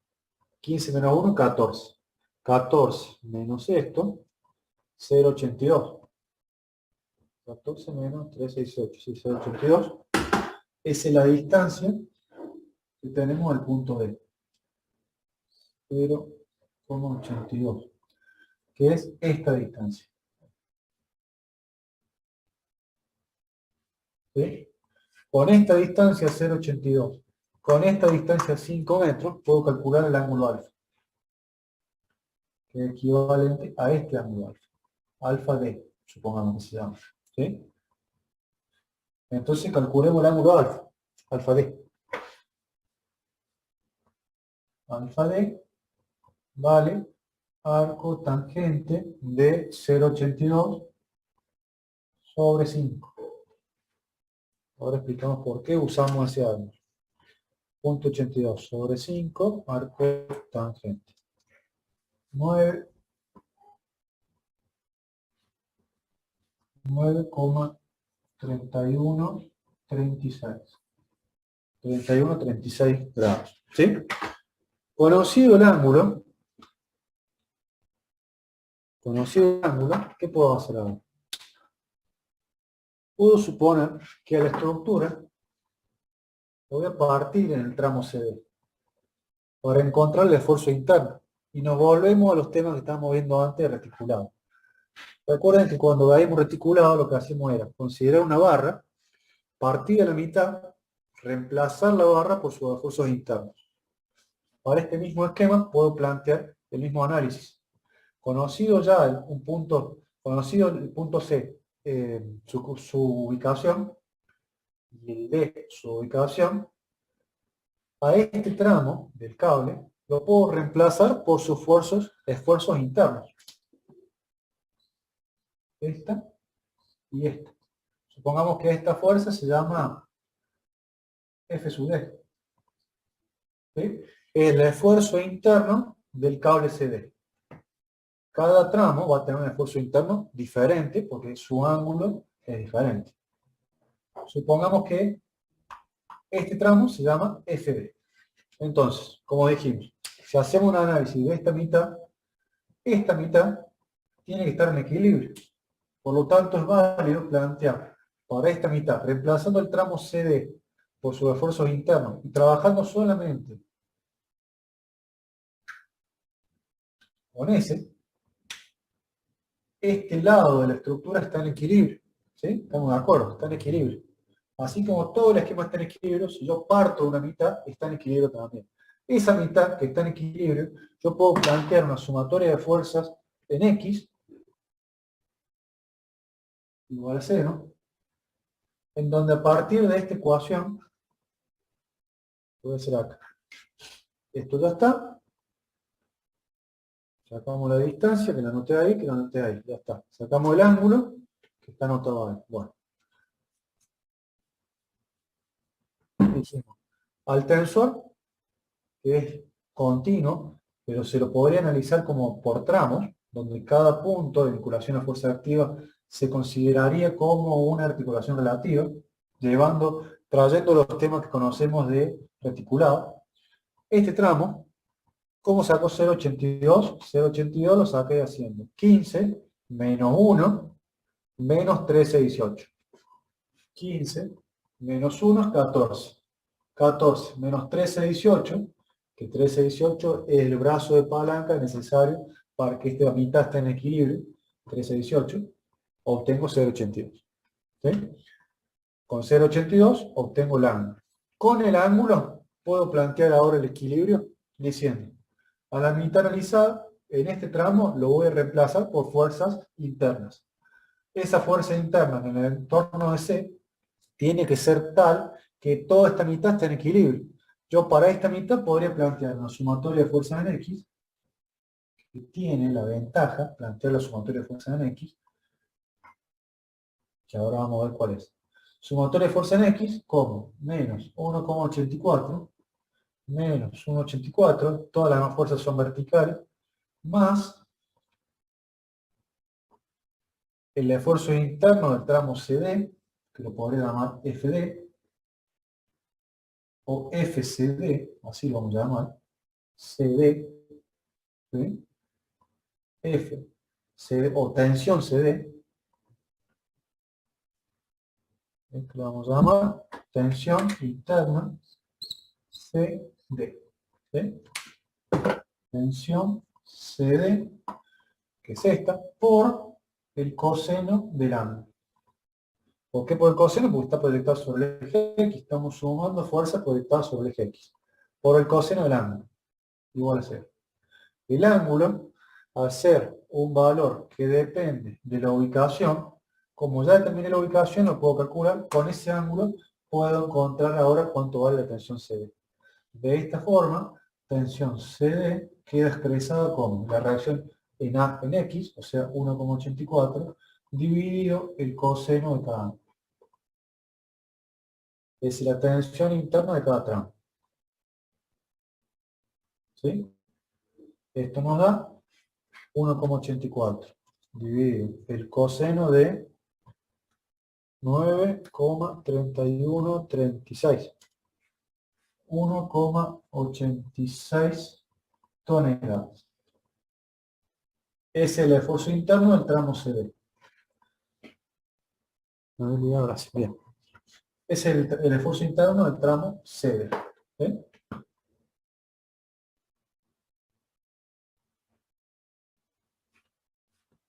15 menos 1, 14. 14 menos esto, 0,82. 14 menos 3,68, sí, 0,82. Esa es la distancia que tenemos al punto D. 0,82. Que es esta distancia. ¿Sí? Con esta distancia 0,82, con esta distancia 5 metros, puedo calcular el ángulo alfa, que es equivalente a este ángulo alfa. Alfa D, supongamos que se llama. ¿Sí? Entonces calculemos el ángulo alfa, alfa D. Alfa D vale arco tangente de 0,82 sobre 5. Ahora explicamos por qué usamos ese ángulo. Punto 82 sobre 5, arco tangente. 9,3136. 31,36 grados. ¿Sí? Conocido el ángulo, ¿qué puedo hacer ahora? Puedo suponer que a la estructura lo voy a partir en el tramo CD para encontrar el esfuerzo interno. Y nos volvemos a los temas que estábamos viendo antes de reticulado. Recuerden que cuando veíamos reticulado lo que hacíamos era considerar una barra, partir a la mitad, reemplazar la barra por sus esfuerzos internos. Para este mismo esquema puedo plantear el mismo análisis. Conocido ya el punto C, su ubicación, y el D, su ubicación, a este tramo del cable lo puedo reemplazar por sus esfuerzos internos. Esta y esta. Supongamos que esta fuerza se llama F sub D. ¿Sí? El esfuerzo interno del cable CD. Cada tramo va a tener un esfuerzo interno diferente porque su ángulo es diferente. Supongamos que este tramo se llama FD. Entonces, como dijimos, si hacemos un análisis de esta mitad tiene que estar en equilibrio. Por lo tanto, es válido plantear para esta mitad, reemplazando el tramo CD por sus esfuerzos internos y trabajando solamente con ese, este lado de la estructura está en equilibrio. ¿Sí? Estamos de acuerdo, está en equilibrio. Así como todo el esquema está en equilibrio, si yo parto de una mitad, está en equilibrio también. Esa mitad que está en equilibrio, yo puedo plantear una sumatoria de fuerzas en X, igual a 0, en donde a partir de esta ecuación, puede ser acá. Esto ya está. Sacamos la distancia, que la anoté ahí, ya está. Sacamos el ángulo, que está anotado ahí. Bueno. Dijimos, al tensor, que es continuo, pero se lo podría analizar como por tramos, donde cada punto de vinculación a fuerza activa se consideraría como una articulación relativa, trayendo los temas que conocemos de reticulado. Este tramo, ¿cómo saco 0,82? 0,82 lo saqué haciendo 15 menos 1 menos 13,18. 15 menos 1 es 14. 14 menos 13,18, que 13,18 es el brazo de palanca necesario para que esta mitad esté en equilibrio, 13,18, obtengo 0,82. ¿Sí? Con 0,82 obtengo el ángulo. Con el ángulo puedo plantear ahora el equilibrio diciendo, a la mitad analizada, en este tramo lo voy a reemplazar por fuerzas internas. Esa fuerza interna en el entorno de C tiene que ser tal que toda esta mitad esté en equilibrio. Yo para esta mitad podría plantear una sumatoria de fuerzas en X, que tiene la ventaja, plantear la sumatoria de fuerzas en X, que ahora vamos a ver cuál es. Sumatoria de fuerza en X, como menos 1,84, menos 1,84, todas las demás fuerzas son verticales, más el esfuerzo interno del tramo CD, que lo podría llamar FD, o FCD, así lo vamos a llamar, CD, ¿sí? F, CD, o tensión CD, que lo vamos a llamar tensión interna CD, ¿sí? Tensión CD, que es esta, por el coseno del ángulo. ¿Por qué por el coseno? Porque está proyectado sobre el eje X, estamos sumando fuerza proyectada sobre el eje X. Por el coseno del ángulo, igual a 0. El ángulo, al ser un valor que depende de la ubicación, como ya determiné la ubicación, lo puedo calcular, con ese ángulo puedo encontrar ahora cuánto vale la tensión CD. De esta forma, tensión CD queda expresada como la reacción en A en X, o sea 1,84, dividido el coseno de cada ángulo. Es decir, la tensión interna de cada tramo. ¿Sí? Esto nos da 1,84 dividido el coseno de 9,3136. 1,86 toneladas. Es el esfuerzo interno del tramo CD. Ahora sí, bien. Es el esfuerzo interno del tramo CD. ¿Sí?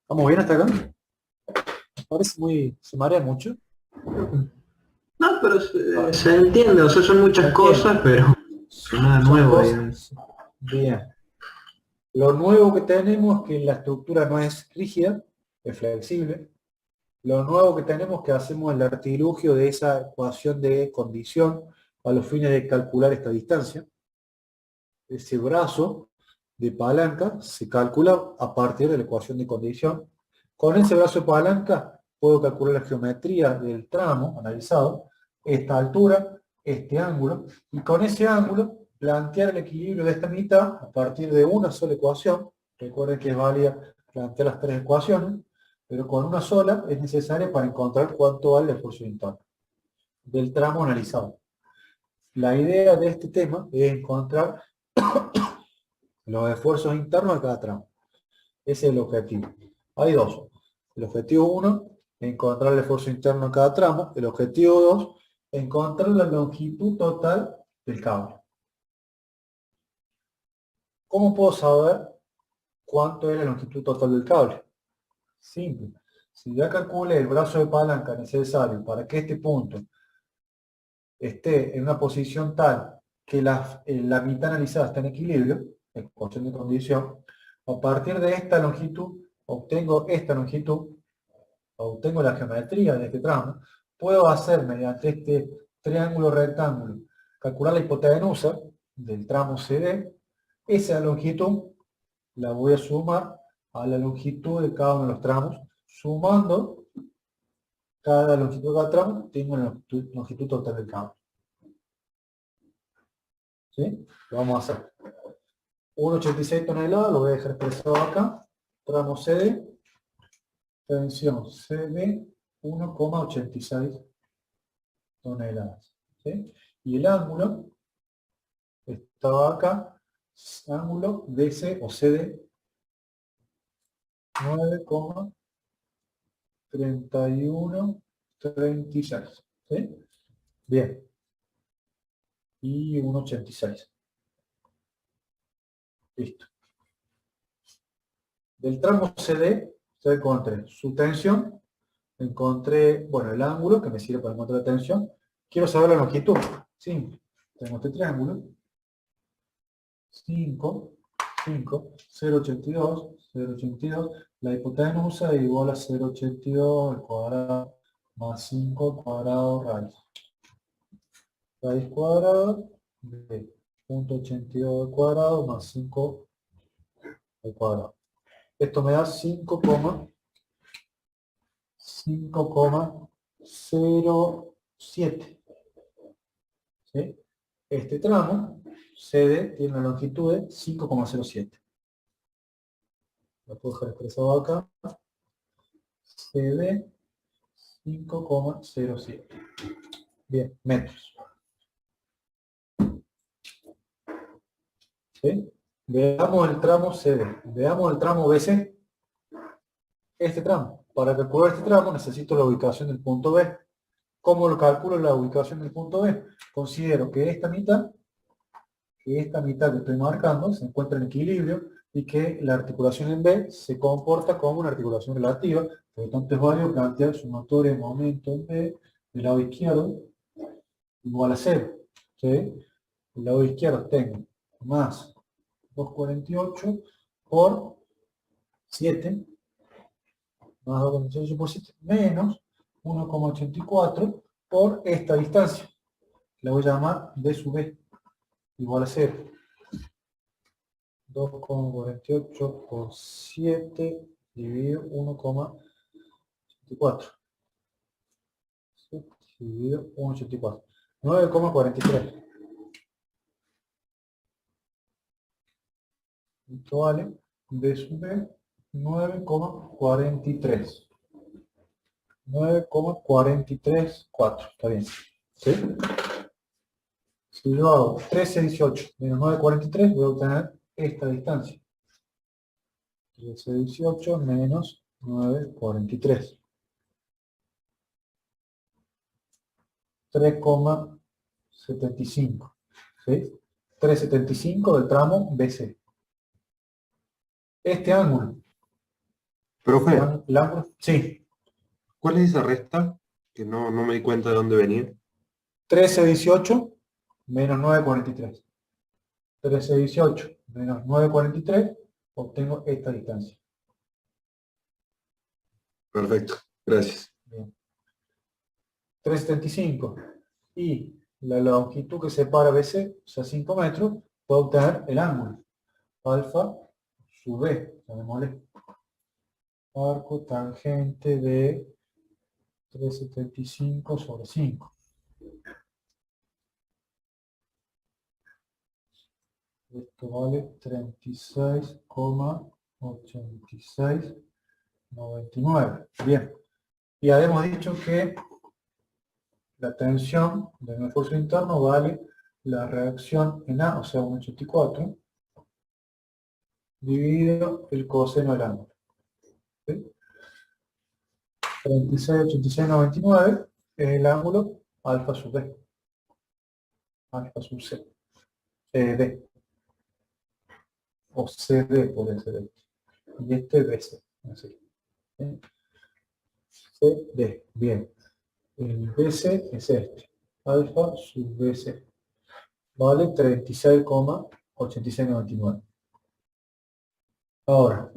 ¿Estamos bien hasta acá? Parece muy... se marea mucho. No, pero se entiende, o sea, son muchas cosas, pero nada Son nuevo, cosas- digamos. Bien. Lo nuevo que tenemos es que la estructura no es rígida, es flexible. Lo nuevo que tenemos es que hacemos el artilugio de esa ecuación de condición a los fines de calcular esta distancia. Ese brazo de palanca se calcula a partir de la ecuación de condición. Con ese brazo de palanca puedo calcular la geometría del tramo analizado, esta altura, este ángulo, y con ese ángulo plantear el equilibrio de esta mitad a partir de una sola ecuación. Recuerden que es válida plantear las tres ecuaciones, pero con una sola es necesaria para encontrar cuánto vale el esfuerzo interno del tramo analizado. La idea de este tema es encontrar los esfuerzos internos de cada tramo. Ese es el objetivo. Hay dos. El objetivo 1, encontrar el esfuerzo interno de cada tramo. El objetivo 2, encontrar la longitud total del cable. ¿Cómo puedo saber cuánto es la longitud total del cable? Simple. Si ya calculé el brazo de palanca necesario para que este punto esté en una posición tal que la mitad analizada está en equilibrio, ecuación de condición, a partir de esta longitud, obtengo la geometría de este tramo, puedo hacer mediante este triángulo rectángulo, calcular la hipotenusa del tramo CD, esa longitud la voy a sumar a la longitud de cada uno de los tramos, sumando cada longitud de cada tramo, tengo la longitud total del cable. ¿Sí? Lo vamos a hacer. 1,86 toneladas, lo voy a dejar expresado acá. Tramo CD, tensión CD, 1,86 toneladas. ¿Sí? Y el ángulo estaba acá, ángulo DC o CD, 9,3136. ¿Sí? Bien. Y 1,86. Listo. Del tramo CD, ya encontré su tensión, encontré, bueno, el ángulo que me sirve para encontrar la tensión. Quiero saber la longitud. Simple. Tengo este triángulo. 5, 5, 0,82, 0,82. La hipotenusa es igual a 0,82 al cuadrado más 5 al cuadrado raíz. Raíz cuadrada de 0,82 al cuadrado más 5 al cuadrado. Esto me da 5,07. ¿Sí? Este tramo, CD, tiene una longitud de 5,07. Lo puedo dejar expresado acá. CD, 5,07. Bien, metros. ¿Sí? Veamos el tramo CD. Veamos el tramo BC. Este tramo. Para calcular este tramo necesito la ubicación del punto B. ¿Cómo lo calculo la ubicación del punto B? Considero que esta mitad que estoy marcando se encuentra en equilibrio y que la articulación en B se comporta como una articulación relativa. Por lo tanto, es válido plantear sumatoria de momento en B del lado izquierdo igual a 0. ¿Sí? Del lado izquierdo tengo más 248 por 7, más 248 por 7, menos 1,84 por esta distancia. La voy a llamar B sub B, igual a 0. 2,48 por 7 dividido 1,84. 7 dividido 1,84. 9,43. Esto vale B sub B 9,43. 9,434. Está bien. ¿Sí? Si yo hago 13,18 menos 9,43, voy a obtener esta distancia. 13,18 menos 9,43. 3,75. ¿Sí? 3,75 del tramo BC. Este ángulo. Profe, El ángulo, sí. ¿cuál es esa resta? Que no me di cuenta de dónde venía. 13,18 menos 9,43. 13,18 menos 9,43, obtengo esta distancia. Perfecto, gracias. Bien. 3,75 y la longitud que separa BC, o sea 5 metros, puedo obtener el ángulo. Alfa sub B, llamémosle. Arco tangente de 3,75 sobre 5. Esto vale 36,8699. Bien. Y habíamos dicho que la tensión del esfuerzo interno vale la reacción en A, o sea 1,84, dividido el coseno del ángulo. ¿Sí? 36,8699 es el ángulo alfa sub B. Alfa sub C. D. O CD puede ser este. Y este BC. Así. CD. Bien. El BC es este. Alfa sub BC. Vale 36,8699. Ahora,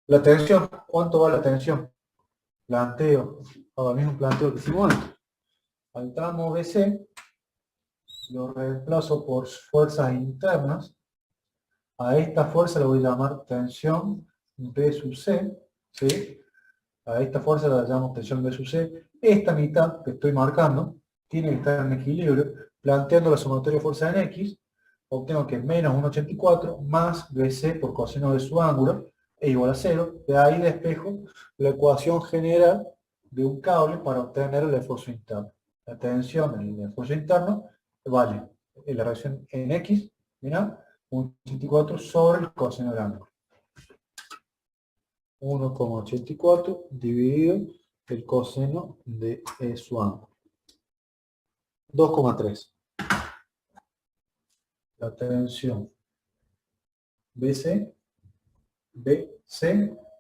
la tensión. ¿Cuánto va la tensión? Planteo. Hago el mismo planteo que hicimos antes. Al tramo BC lo reemplazo por fuerzas internas. A esta fuerza la voy a llamar tensión B sub C. ¿Sí? A esta fuerza la llamamos tensión B sub C. Esta mitad que estoy marcando tiene que estar en equilibrio. Planteando la sumatoria de fuerza en X, obtengo que menos 1,84 más BC por coseno de su ángulo es igual a 0. De ahí despejo la ecuación general de un cable para obtener el esfuerzo interno. La tensión en el esfuerzo interno vale la reacción en X, mira, 1,84 sobre el coseno del ángulo. 1,84 dividido el coseno de su ángulo. 2,3. La tensión BC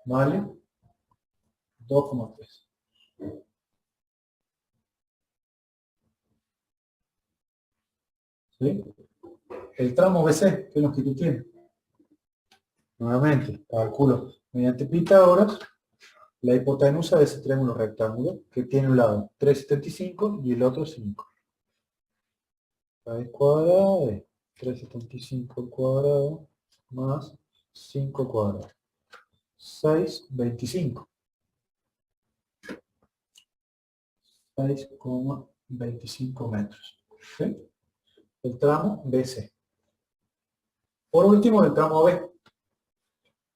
vale 2,3. ¿Sí? El tramo BC, ¿qué longitud tiene? Nuevamente, calculo mediante Pitágoras la hipotenusa de ese triángulo rectángulo que tiene un lado 3,75 y el otro 5. Raíz cuadrada de 3,75 al cuadrado más 5 al cuadrado. 6,25. 6,25 metros. ¿Sí? El tramo BC. Por último, el tramo AB.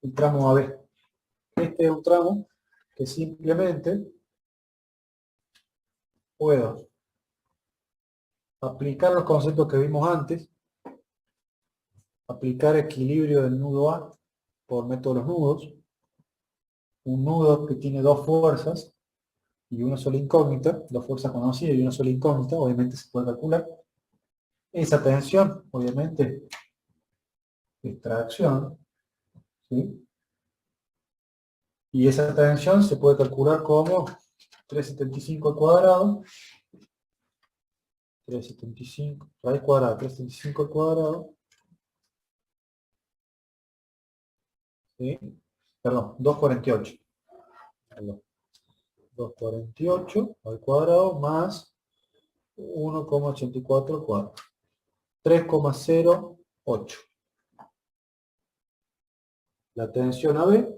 El tramo AB. Este es un tramo que simplemente puedo aplicar los conceptos que vimos antes, aplicar equilibrio del nudo A por método de los nudos. Un nudo que tiene dos fuerzas y una sola incógnita, dos fuerzas conocidas y una sola incógnita, obviamente se puede calcular. Esa tensión, obviamente, es tracción, ¿sí? Y esa tensión se puede calcular como 375 al cuadrado, 375, raíz cuadrada, 375 al cuadrado, ¿sí? Perdón, 248. Perdón. 248 al cuadrado más 1,84 al cuadrado. 3,08. La tensión AB,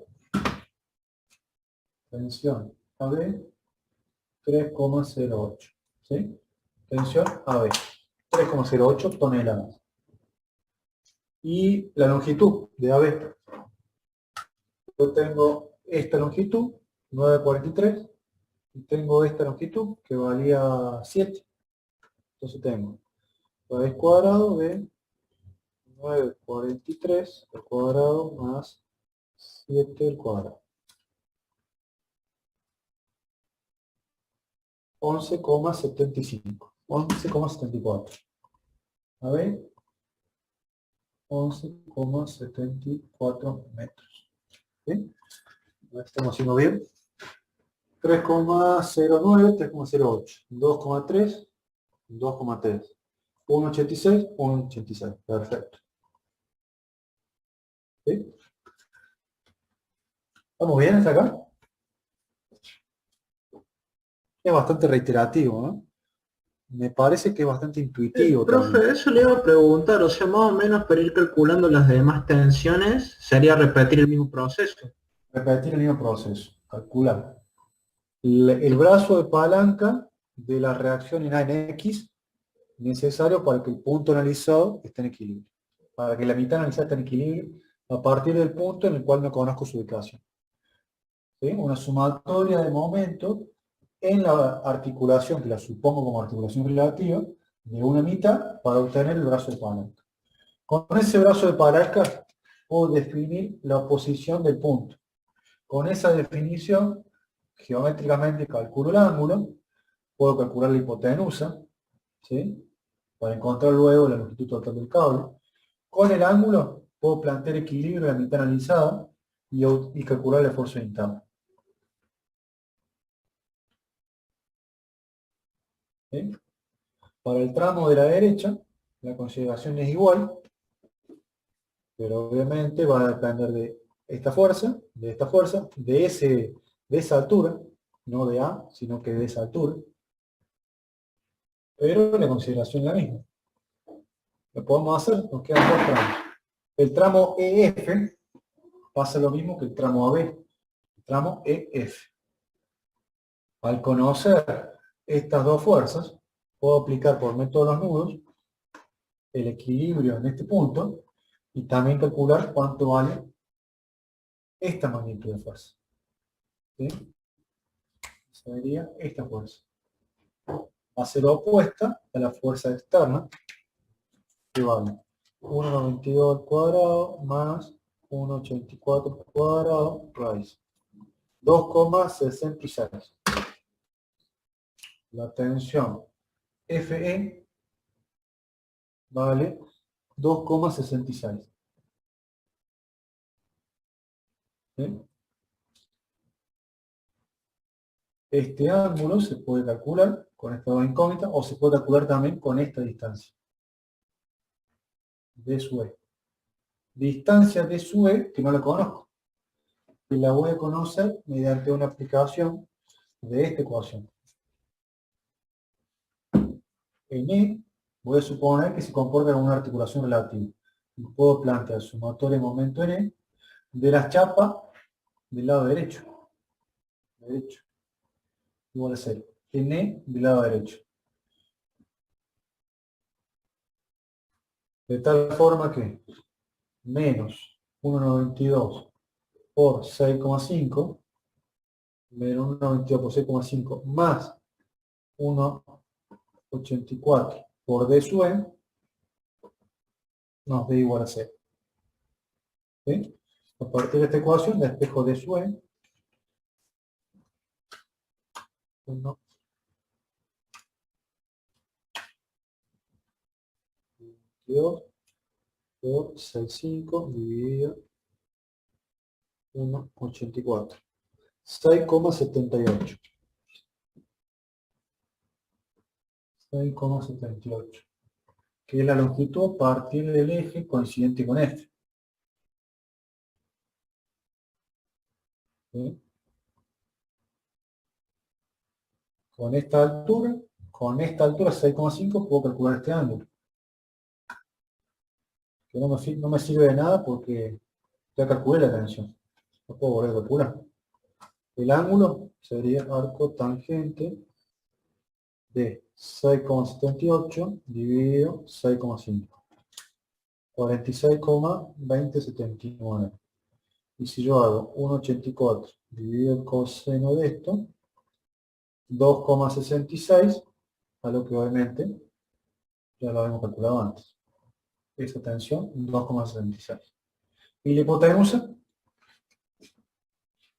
3,08. ¿Sí? Tensión AB, 3,08 toneladas. Y la longitud de AB. Yo tengo esta longitud, 9,43, y tengo esta longitud que valía 7. Entonces tengo raíz cuadrado de 9,43 al cuadrado más 7 al cuadrado. 11,75. 11,74. A ver, 11,74 metros. ¿Bien? ¿Lo estamos haciendo bien? 3,09, 3,08. 2,3, 2,3. 1,86, 1,86. Perfecto. ¿Sí? ¿Estamos bien hasta acá? Es bastante reiterativo, ¿no? Me parece que es bastante intuitivo Profe, también. eso le iba a preguntar, o sea, más o menos para ir calculando las demás tensiones, sería repetir el mismo proceso. Repetir el mismo proceso. Calcular. El brazo de palanca de la reacción en A en X necesario para que el punto analizado esté en equilibrio. Para que la mitad analizada esté en equilibrio a partir del punto en el cual no conozco su ubicación. ¿Sí? Una sumatoria de momentos en la articulación, que la supongo como articulación relativa, de una mitad para obtener el brazo de palanca. Con ese brazo de palanca puedo definir la posición del punto. Con esa definición, geométricamente calculo el ángulo, puedo calcular la hipotenusa, ¿sí? Para encontrar luego la longitud total del cable. Con el ángulo puedo plantear equilibrio de la mitad analizada y calcular el esfuerzo interno. ¿Sí? Para el tramo de la derecha, la consideración es igual, pero obviamente va a depender de esta fuerza, de esa altura, no de A, sino que de esa altura. Pero la consideración es la misma. Lo podemos hacer, nos quedan dos tramos. El tramo EF pasa lo mismo que el tramo AB, el tramo EF. Al conocer estas dos fuerzas, puedo aplicar por método de los nudos el equilibrio en este punto y también calcular cuánto vale esta magnitud de fuerza. ¿Sí? Sería esta fuerza. Va a ser opuesta a la fuerza externa, que vale 1,92 al cuadrado más 1,84 al cuadrado raíz. 2,66. La tensión Fe vale 2,66. ¿Sí? Este ángulo se puede calcular con esta dos incógnitas o se puede calcular también con esta distancia. D sub E. Distancia D sub E que no la conozco. Y la voy a conocer mediante una aplicación de esta ecuación. En E voy a suponer que se comporta como una articulación relativa. Y puedo plantear sumatoria de momento en E de las chapas del lado derecho. Igual a 0. En E del lado derecho. De tal forma que menos 1,92 por 6,5 menos 1,92 por 6,5 más 1,84 por D sub E nos da igual a 0. ¿Sí? A partir de esta ecuación despejo D sub E. 1, 2, por 65 dividido 1,84. 6,78. 6,78. Que es la longitud a partir del eje coincidente con este. ¿Sí? Con esta altura 6,5 puedo calcular este ángulo. Que no me sirve de nada porque ya calculé la tensión. No puedo volver a calcular. El ángulo sería arco tangente de 6,78 dividido 6,5. 46,2079. Y si yo hago 1,84 dividido el coseno de esto, 2,66, a lo que obviamente ya lo habíamos calculado antes. Esa tensión, 2,66. Y la hipotenusa,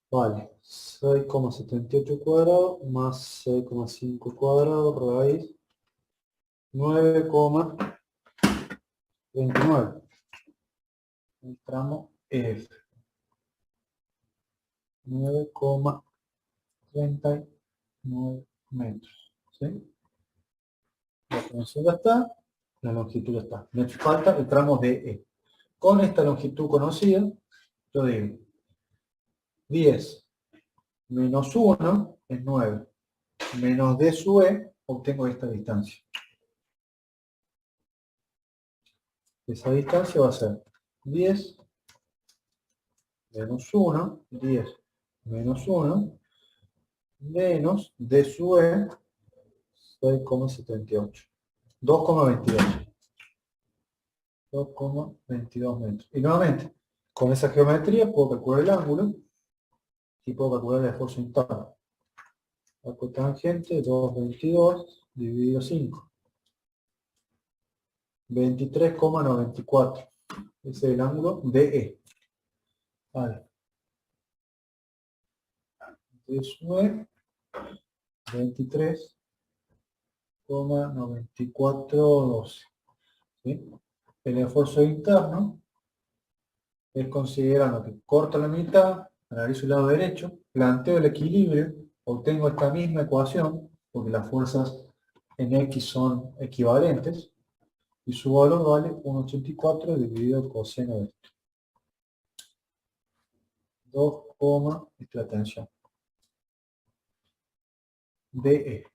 vale, 6,78 cuadrado más 6,5 cuadrado raíz 9,29. El tramo F. 9,39 metros. ¿Sí? La tensión ya está, la longitud ya está. Me falta el tramo DE. Con esta longitud conocida, yo digo 10 menos 1 es 9. Menos D sub E, obtengo esta distancia. Esa distancia va a ser 10 menos 1, 10 menos 1, menos D sub E, 6,78. 2,22. 2,22 metros. Y nuevamente, con esa geometría puedo calcular el ángulo y puedo calcular el esfuerzo interno. Arco tangente 2,22 dividido 5. 23,94. Ese es el ángulo DE. Vale. D sub E, 23,9412. ¿Sí? El esfuerzo interno es considerando que corto la mitad, analizo el lado derecho, planteo el equilibrio, obtengo esta misma ecuación, porque las fuerzas en X son equivalentes, y su valor vale 1,84 dividido el coseno de esto. 2, esta es la tensión. DE.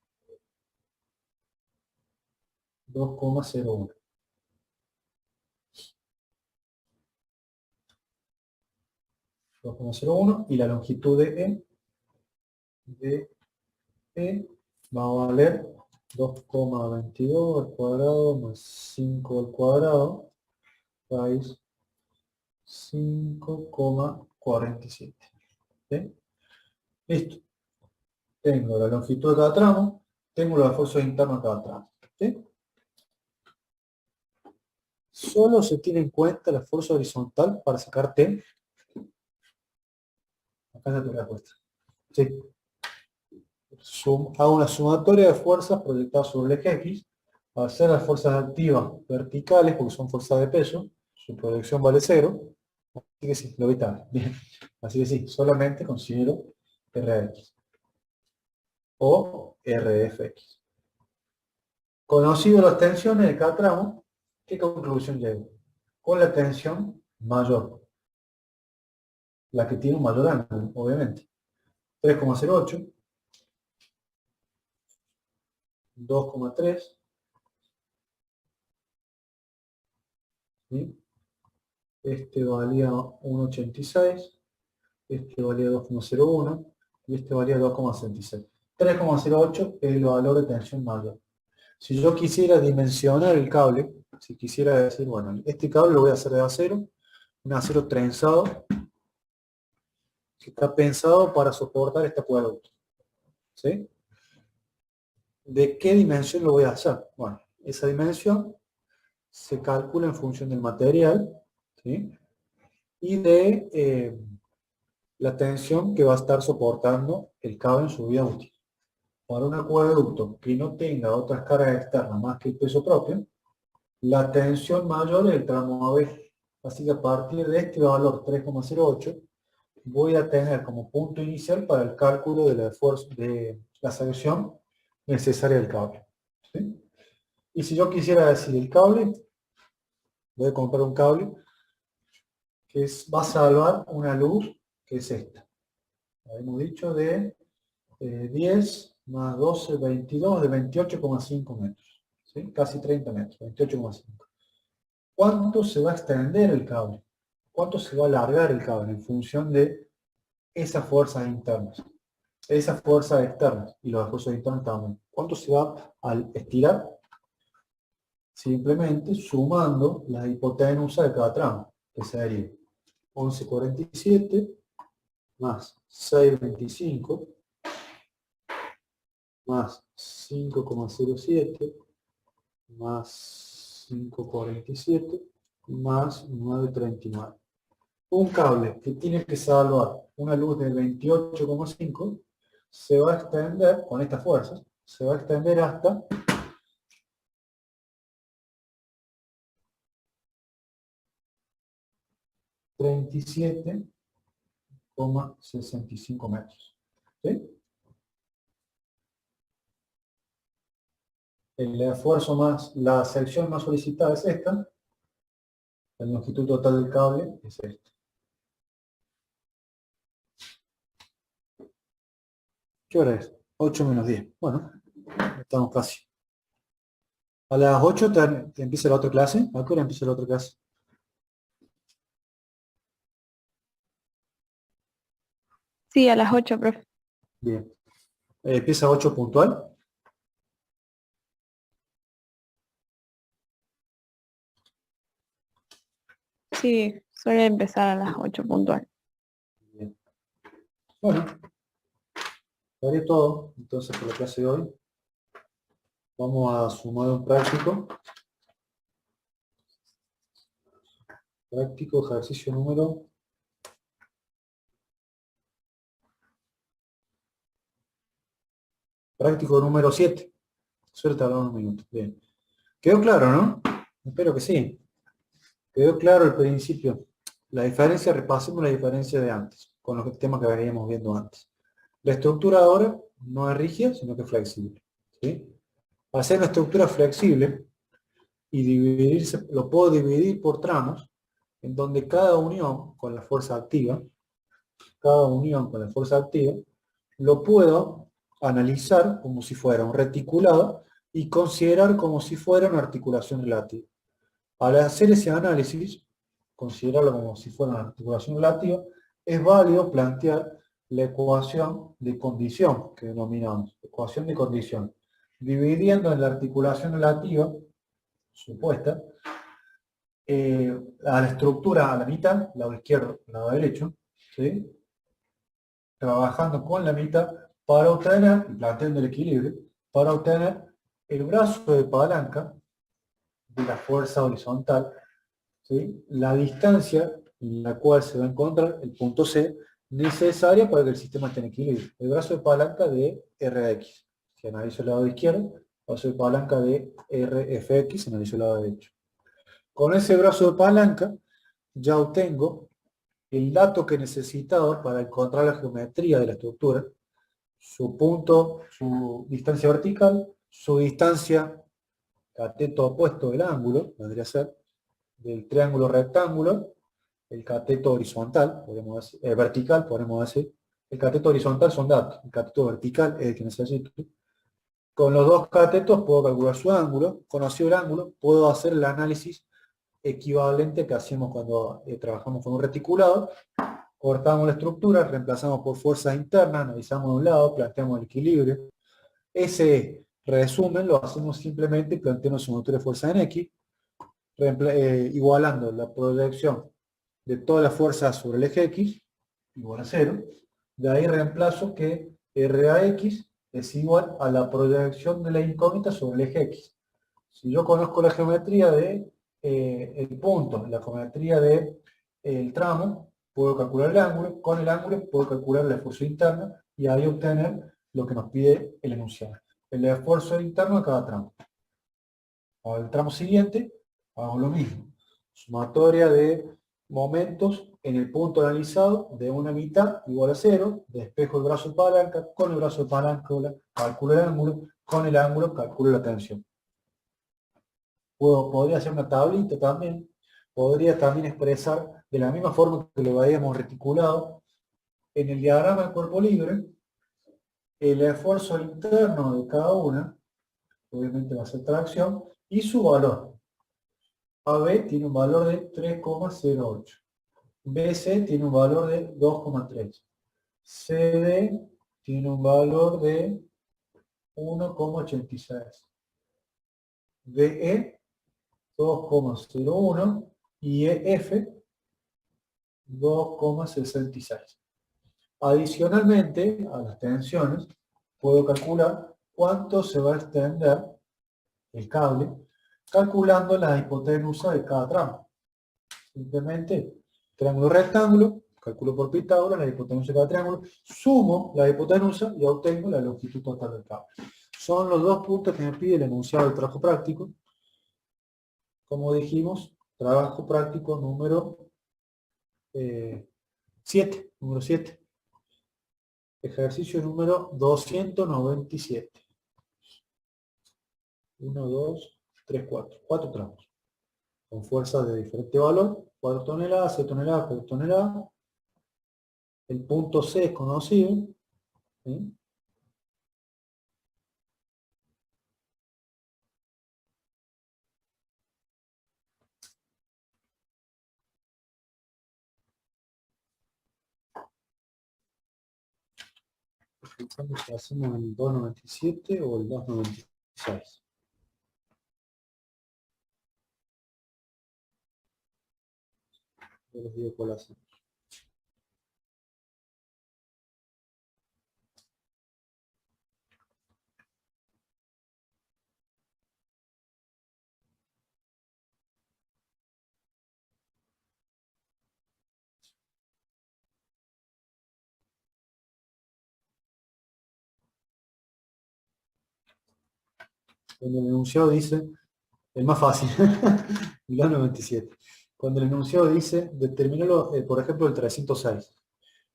2,01. 2,01 y la longitud de E va a valer 2,22 al cuadrado más 5 al cuadrado raíz 5,47. ¿Sí? Listo. Tengo la longitud de cada tramo, tengo los esfuerzos internos de cada tramo. ¿Sí? Solo se tiene en cuenta el esfuerzo horizontal para sacar T. Acá ya te la respuesta. Sí. Hago una sumatoria de fuerzas proyectadas sobre el eje X, para hacer las fuerzas activas verticales, porque son fuerzas de peso, su proyección vale 0, así que sí, lo vital. Bien. Así que sí, solamente considero RX o RFX. Conocido las tensiones de cada tramo, ¿qué conclusión llego? Con la tensión mayor, la que tiene un mayor ángulo, obviamente. 3,08, 2,3, ¿sí? Este valía 1,86, este valía 2,01 y este valía 2,66. 3,08 es el valor de tensión mayor. Si yo quisiera dimensionar el cable, si quisiera decir, bueno, este cable lo voy a hacer de acero, un acero trenzado, que está pensado para soportar este acueducto. ¿Sí? ¿De qué dimensión lo voy a hacer? Bueno, esa dimensión se calcula en función del material, ¿sí? y de la tensión que va a estar soportando el cable en su vida útil. Para un acueducto que no tenga otras cargas externas más que el peso propio, la tensión mayor es el tramo AB. Así que a partir de este valor 3,08 voy a tener como punto inicial para el cálculo de la sección necesaria del cable. ¿Sí? Y si yo quisiera decir el cable, voy a comprar un cable que va a salvar una luz que es esta. Habíamos dicho de 10 más 12, 22, de 28,5 metros. ¿Sí? Casi 30 metros, 28,5. ¿Cuánto se va a extender el cable? ¿Cuánto se va a alargar el cable en función de esas fuerzas internas? Esas fuerzas externas y los esfuerzos internos también. ¿Cuánto se va a estirar? Simplemente sumando la hipotenusa de cada tramo, que sería 11,47 más 6,25 más 5,07 más 5,47 más 9,39. Un cable que tiene que salvar una luz de 28,5 se va a extender, con estas fuerzas, se va a extender hasta 37,65 metros. ¿Sí? El esfuerzo más, la sección más solicitada es esta. La longitud total del cable es esta. ¿Qué hora es? 8 menos 10. Bueno, estamos casi. A las 8 te empieza la otra clase. ¿A qué hora empieza la otra clase? Sí, a las 8, profe. Bien. Empieza a 8 puntual. Sí, suele empezar a las 8 puntual. Bien. Bueno, haré todo entonces por la clase de hoy. Vamos a sumar un práctico. Práctico, ejercicio número. Práctico número 7. Suerte, hablamos un minuto. Bien. ¿Quedó claro, no? Espero que sí. Quedó claro el principio. La diferencia, repasemos la diferencia de antes, con los temas que veníamos viendo antes. La estructura ahora no es rígida, sino que es flexible. ¿Sí? Al ser una estructura flexible y dividirse, lo puedo dividir por tramos, en donde cada unión con la fuerza activa, lo puedo analizar como si fuera un reticulado y considerar como si fuera una articulación relativa. Al hacer ese análisis, considerarlo como si fuera una articulación relativa, es válido plantear la ecuación de condición que denominamos, ecuación de condición, dividiendo en la articulación relativa, supuesta, a la estructura a la mitad, lado izquierdo, lado derecho, ¿sí? Trabajando con la mitad para obtener, planteando el equilibrio, para obtener el brazo de palanca de la fuerza horizontal, ¿sí? La distancia en la cual se va a encontrar el punto C necesaria para que el sistema esté en equilibrio. El brazo de palanca de Rx. Si analizo el lado izquierdo, brazo de palanca de Rfx, analizo el lado derecho. Con ese brazo de palanca ya obtengo el dato que necesitaba para encontrar la geometría de la estructura, su punto, su distancia vertical, su distancia cateto opuesto del ángulo, vendría a ser del triángulo rectángulo, el cateto horizontal, podemos decir, vertical, podemos decir. El cateto horizontal son datos, el cateto vertical es el que necesito. Con los dos catetos puedo calcular su ángulo, conocido el ángulo, puedo hacer el análisis equivalente que hacemos cuando trabajamos con un reticulado. Cortamos la estructura, reemplazamos por fuerzas internas, analizamos de un lado, planteamos el equilibrio. Ese resumen lo hacemos simplemente planteando sumatoria de fuerza en X, igualando la proyección de todas las fuerzas sobre el eje X, igual a 0. De ahí reemplazo que RAX es igual a la proyección de la incógnita sobre el eje X. Si yo conozco la geometría de el punto, la geometría de el tramo, puedo calcular el ángulo, con el ángulo puedo calcular el esfuerzo interno y ahí obtener lo que nos pide el enunciado. El esfuerzo interno de cada tramo. Para el tramo siguiente, hago lo mismo. Sumatoria de momentos en el punto analizado de una mitad igual a 0, despejo el brazo de palanca, con el brazo de palanca calculo el ángulo, con el ángulo calculo la tensión. Podría hacer una tablita también, podría también expresar de la misma forma que lo habíamos reticulado en el diagrama del cuerpo libre, el esfuerzo interno de cada una, obviamente va a ser tracción, y su valor. AB tiene un valor de 3,08. BC tiene un valor de 2,3. CD tiene un valor de 1,86. DE 2,01 y EF 2,66. Adicionalmente a las tensiones, puedo calcular cuánto se va a extender el cable, calculando la hipotenusa de cada tramo. Simplemente, triángulo rectángulo, calculo por Pitágoras la hipotenusa de cada triángulo, sumo la hipotenusa y obtengo la longitud total del cable. Son los dos puntos que me pide el enunciado del trabajo práctico. Como dijimos, trabajo práctico número 7. Número 7. Ejercicio número 297. 1, 2, 3, 4. 4 tramos. Con fuerzas de diferente valor. 4 toneladas, 6 toneladas, 4 toneladas. El punto C es conocido. ¿Sí? Pensando si hacemos el 297 o el 296. Yo les digo cuál hacemos. Cuando el enunciado dice, el más fácil, el 297. Cuando el enunciado dice, determínalo, por ejemplo, el 306.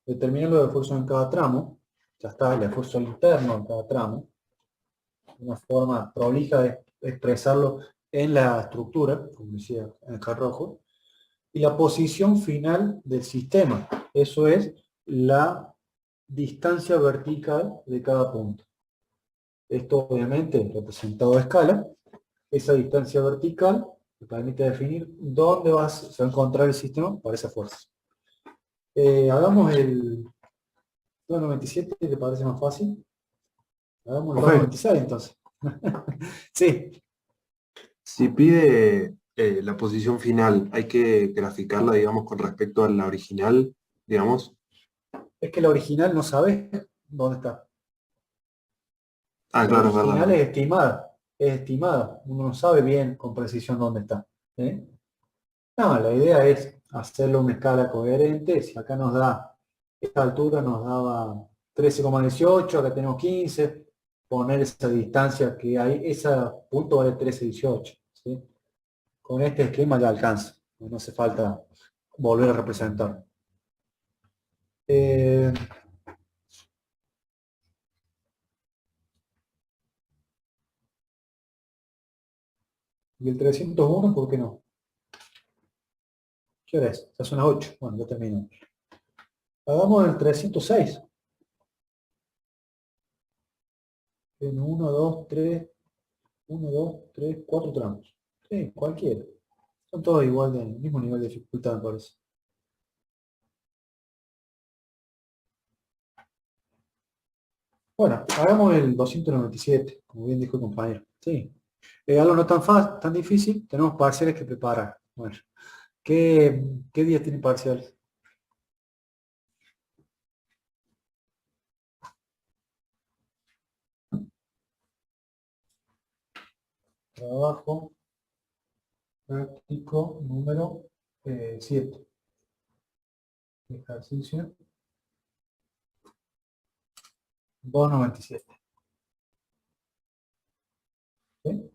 Determínalo de esfuerzo en cada tramo. Ya está, el esfuerzo interno en cada tramo. Una forma prolija de expresarlo en la estructura, como decía en el rojo. Y la posición final del sistema. Eso es la distancia vertical de cada punto. Esto obviamente representado a escala. Esa distancia vertical me permite definir dónde se va a encontrar el sistema para esa fuerza. Hagamos el 297, ¿te parece más fácil? Hagamos el 296 entonces. Sí. Si pide la posición final, hay que graficarla, digamos, con respecto a la original, digamos. Es que la original no sabe dónde está. Ah, claro, es La verdad. original es estimada. Es estimada. Uno no sabe bien con precisión dónde está. ¿Eh? No, la idea es hacerlo una escala coherente. Si acá nos da, esta altura nos daba 13,18, acá tenemos 15, poner esa distancia que hay, ese punto vale 13,18. ¿Sí? Con este esquema ya alcanza. No hace falta volver a representar. Y el 301, ¿por qué no? ¿Qué hora es? Ya son las 8. Bueno, ya termino. Hagamos el 306. En 1, 2, 3, 1, 2, 3, 4 tramos. Sí, cualquiera. Son todos igual del mismo nivel de dificultad, me parece. Bueno, hagamos el 297, como bien dijo el compañero. Sí. Algo no tan fácil, tan difícil, tenemos parciales que preparar. Bueno, ¿qué días tienen parciales? Trabajo práctico número 7. Ejercicio 297. ¿Sí?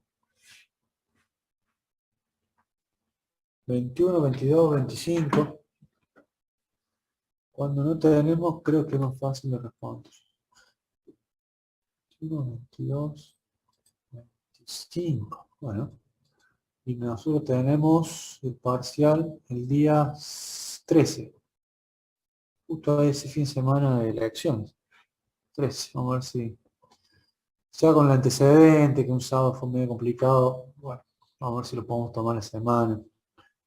21, 22, 25. Cuando no tenemos, creo que es más fácil de responder. 21, 22, 25. Bueno. Y nosotros tenemos el parcial el día 13. Justo ese fin de semana de elecciones. 13. Vamos a ver si... Ya con el antecedente, que un sábado fue medio complicado. Bueno, vamos a ver si lo podemos tomar la semana.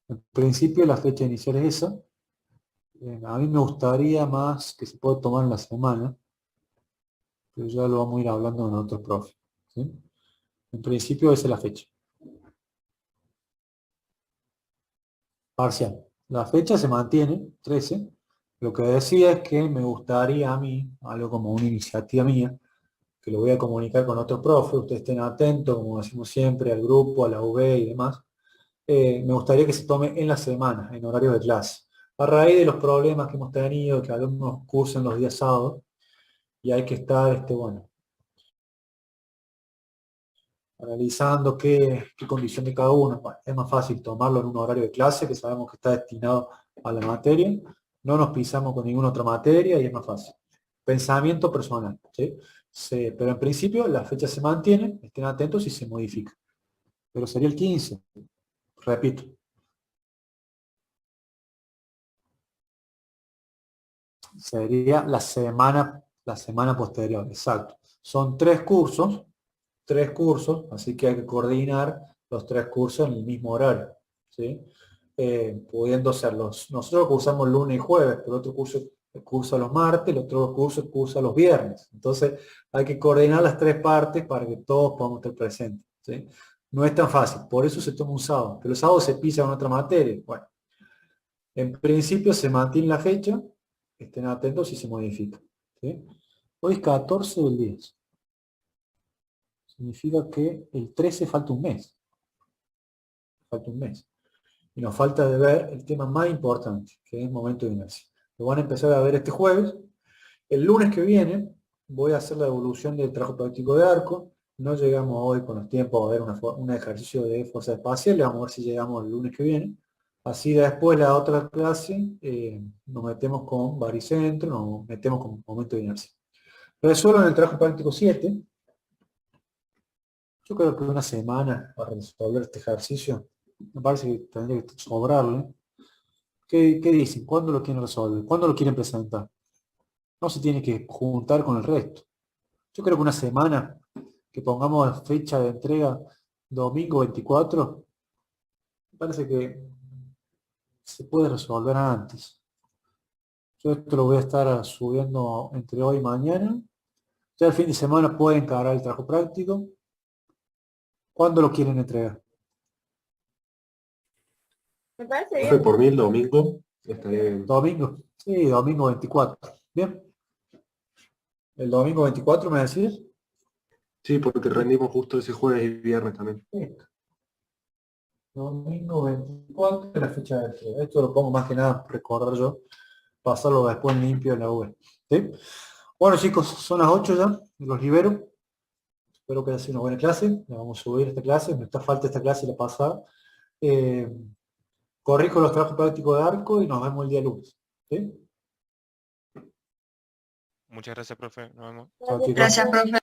En principio la fecha inicial es esa. A mí me gustaría más que se pueda tomar en la semana, pero ya lo vamos a ir hablando en otro profe. ¿Sí? En principio esa es la fecha. Parcial. La fecha se mantiene, 13. Lo que decía es que me gustaría a mí, algo como una iniciativa mía, que lo voy a comunicar con otro profe, ustedes estén atentos, como decimos siempre, al grupo, a la UB y demás. Me gustaría que se tome en la semana, en horario de clase. A raíz de los problemas que hemos tenido, que algunos cursan los días sábados, y hay que estar, bueno, analizando qué condición de cada uno. Bueno, es más fácil tomarlo en un horario de clase, que sabemos que está destinado a la materia. No nos pisamos con ninguna otra materia y es más fácil. Pensamiento personal, ¿sí? Pero en principio la fecha se mantiene, estén atentos y se modifica. Pero sería el 15, repito. Sería la semana posterior, exacto. Son 3 cursos, así que hay que coordinar los 3 cursos en el mismo horario, ¿sí? Pudiendo serlos. Nosotros cursamos lunes y jueves, pero otro curso cursa los martes, el otro curso cursa los viernes. Entonces hay que coordinar las 3 partes para que todos podamos estar presentes, ¿sí? No es tan fácil, por eso se toma un sábado, pero el sábado se pisa en otra materia. Bueno, en principio se mantiene la fecha, estén atentos si se modifica, ¿sí? Hoy es 14 del 10. Significa que el 13 falta un mes. Falta un mes. Y nos falta de ver el tema más importante, que es el momento de inercia. Lo van a empezar a ver este jueves. El lunes que viene voy a hacer la evolución del trabajo práctico de arco. No llegamos hoy con los tiempos a ver un ejercicio de fuerza espacial. Vamos a ver si llegamos el lunes que viene. Así después la otra clase nos metemos con baricentro, nos metemos con momento de inercia. Resuelvan el trabajo práctico 7. Yo creo que una semana para resolver este ejercicio. Me parece que tendría que sobrarle. ¿Qué dicen? ¿Cuándo lo quieren resolver? ¿Cuándo lo quieren presentar? No se tiene que juntar con el resto. Yo creo que una semana, que pongamos fecha de entrega domingo 24, me parece que se puede resolver antes. Yo esto lo voy a estar subiendo entre hoy y mañana. Ya el fin de semana pueden encarar el trabajo práctico. ¿Cuándo lo quieren entregar? Me parece Profe, bien. por mí el domingo estaría bien. ¿Domingo? Sí, domingo 24. ¿Bien? ¿El domingo 24 me decís? Sí, porque rendimos justo ese jueves y viernes también. Sí. Domingo 24 es la fecha de entrega. Esto lo pongo más que nada para recordar yo. Pasarlo después limpio en la V. ¿Sí? Bueno chicos, son las 8 ya. Los libero. Espero que haya sido una buena clase. La vamos a subir esta clase. Me está falta esta clase y la pasada. Corrijo los trabajos prácticos de arco y nos vemos el día lunes. ¿Sí? Muchas gracias, profe. Nos vemos. Chao, chicos. Gracias, profe.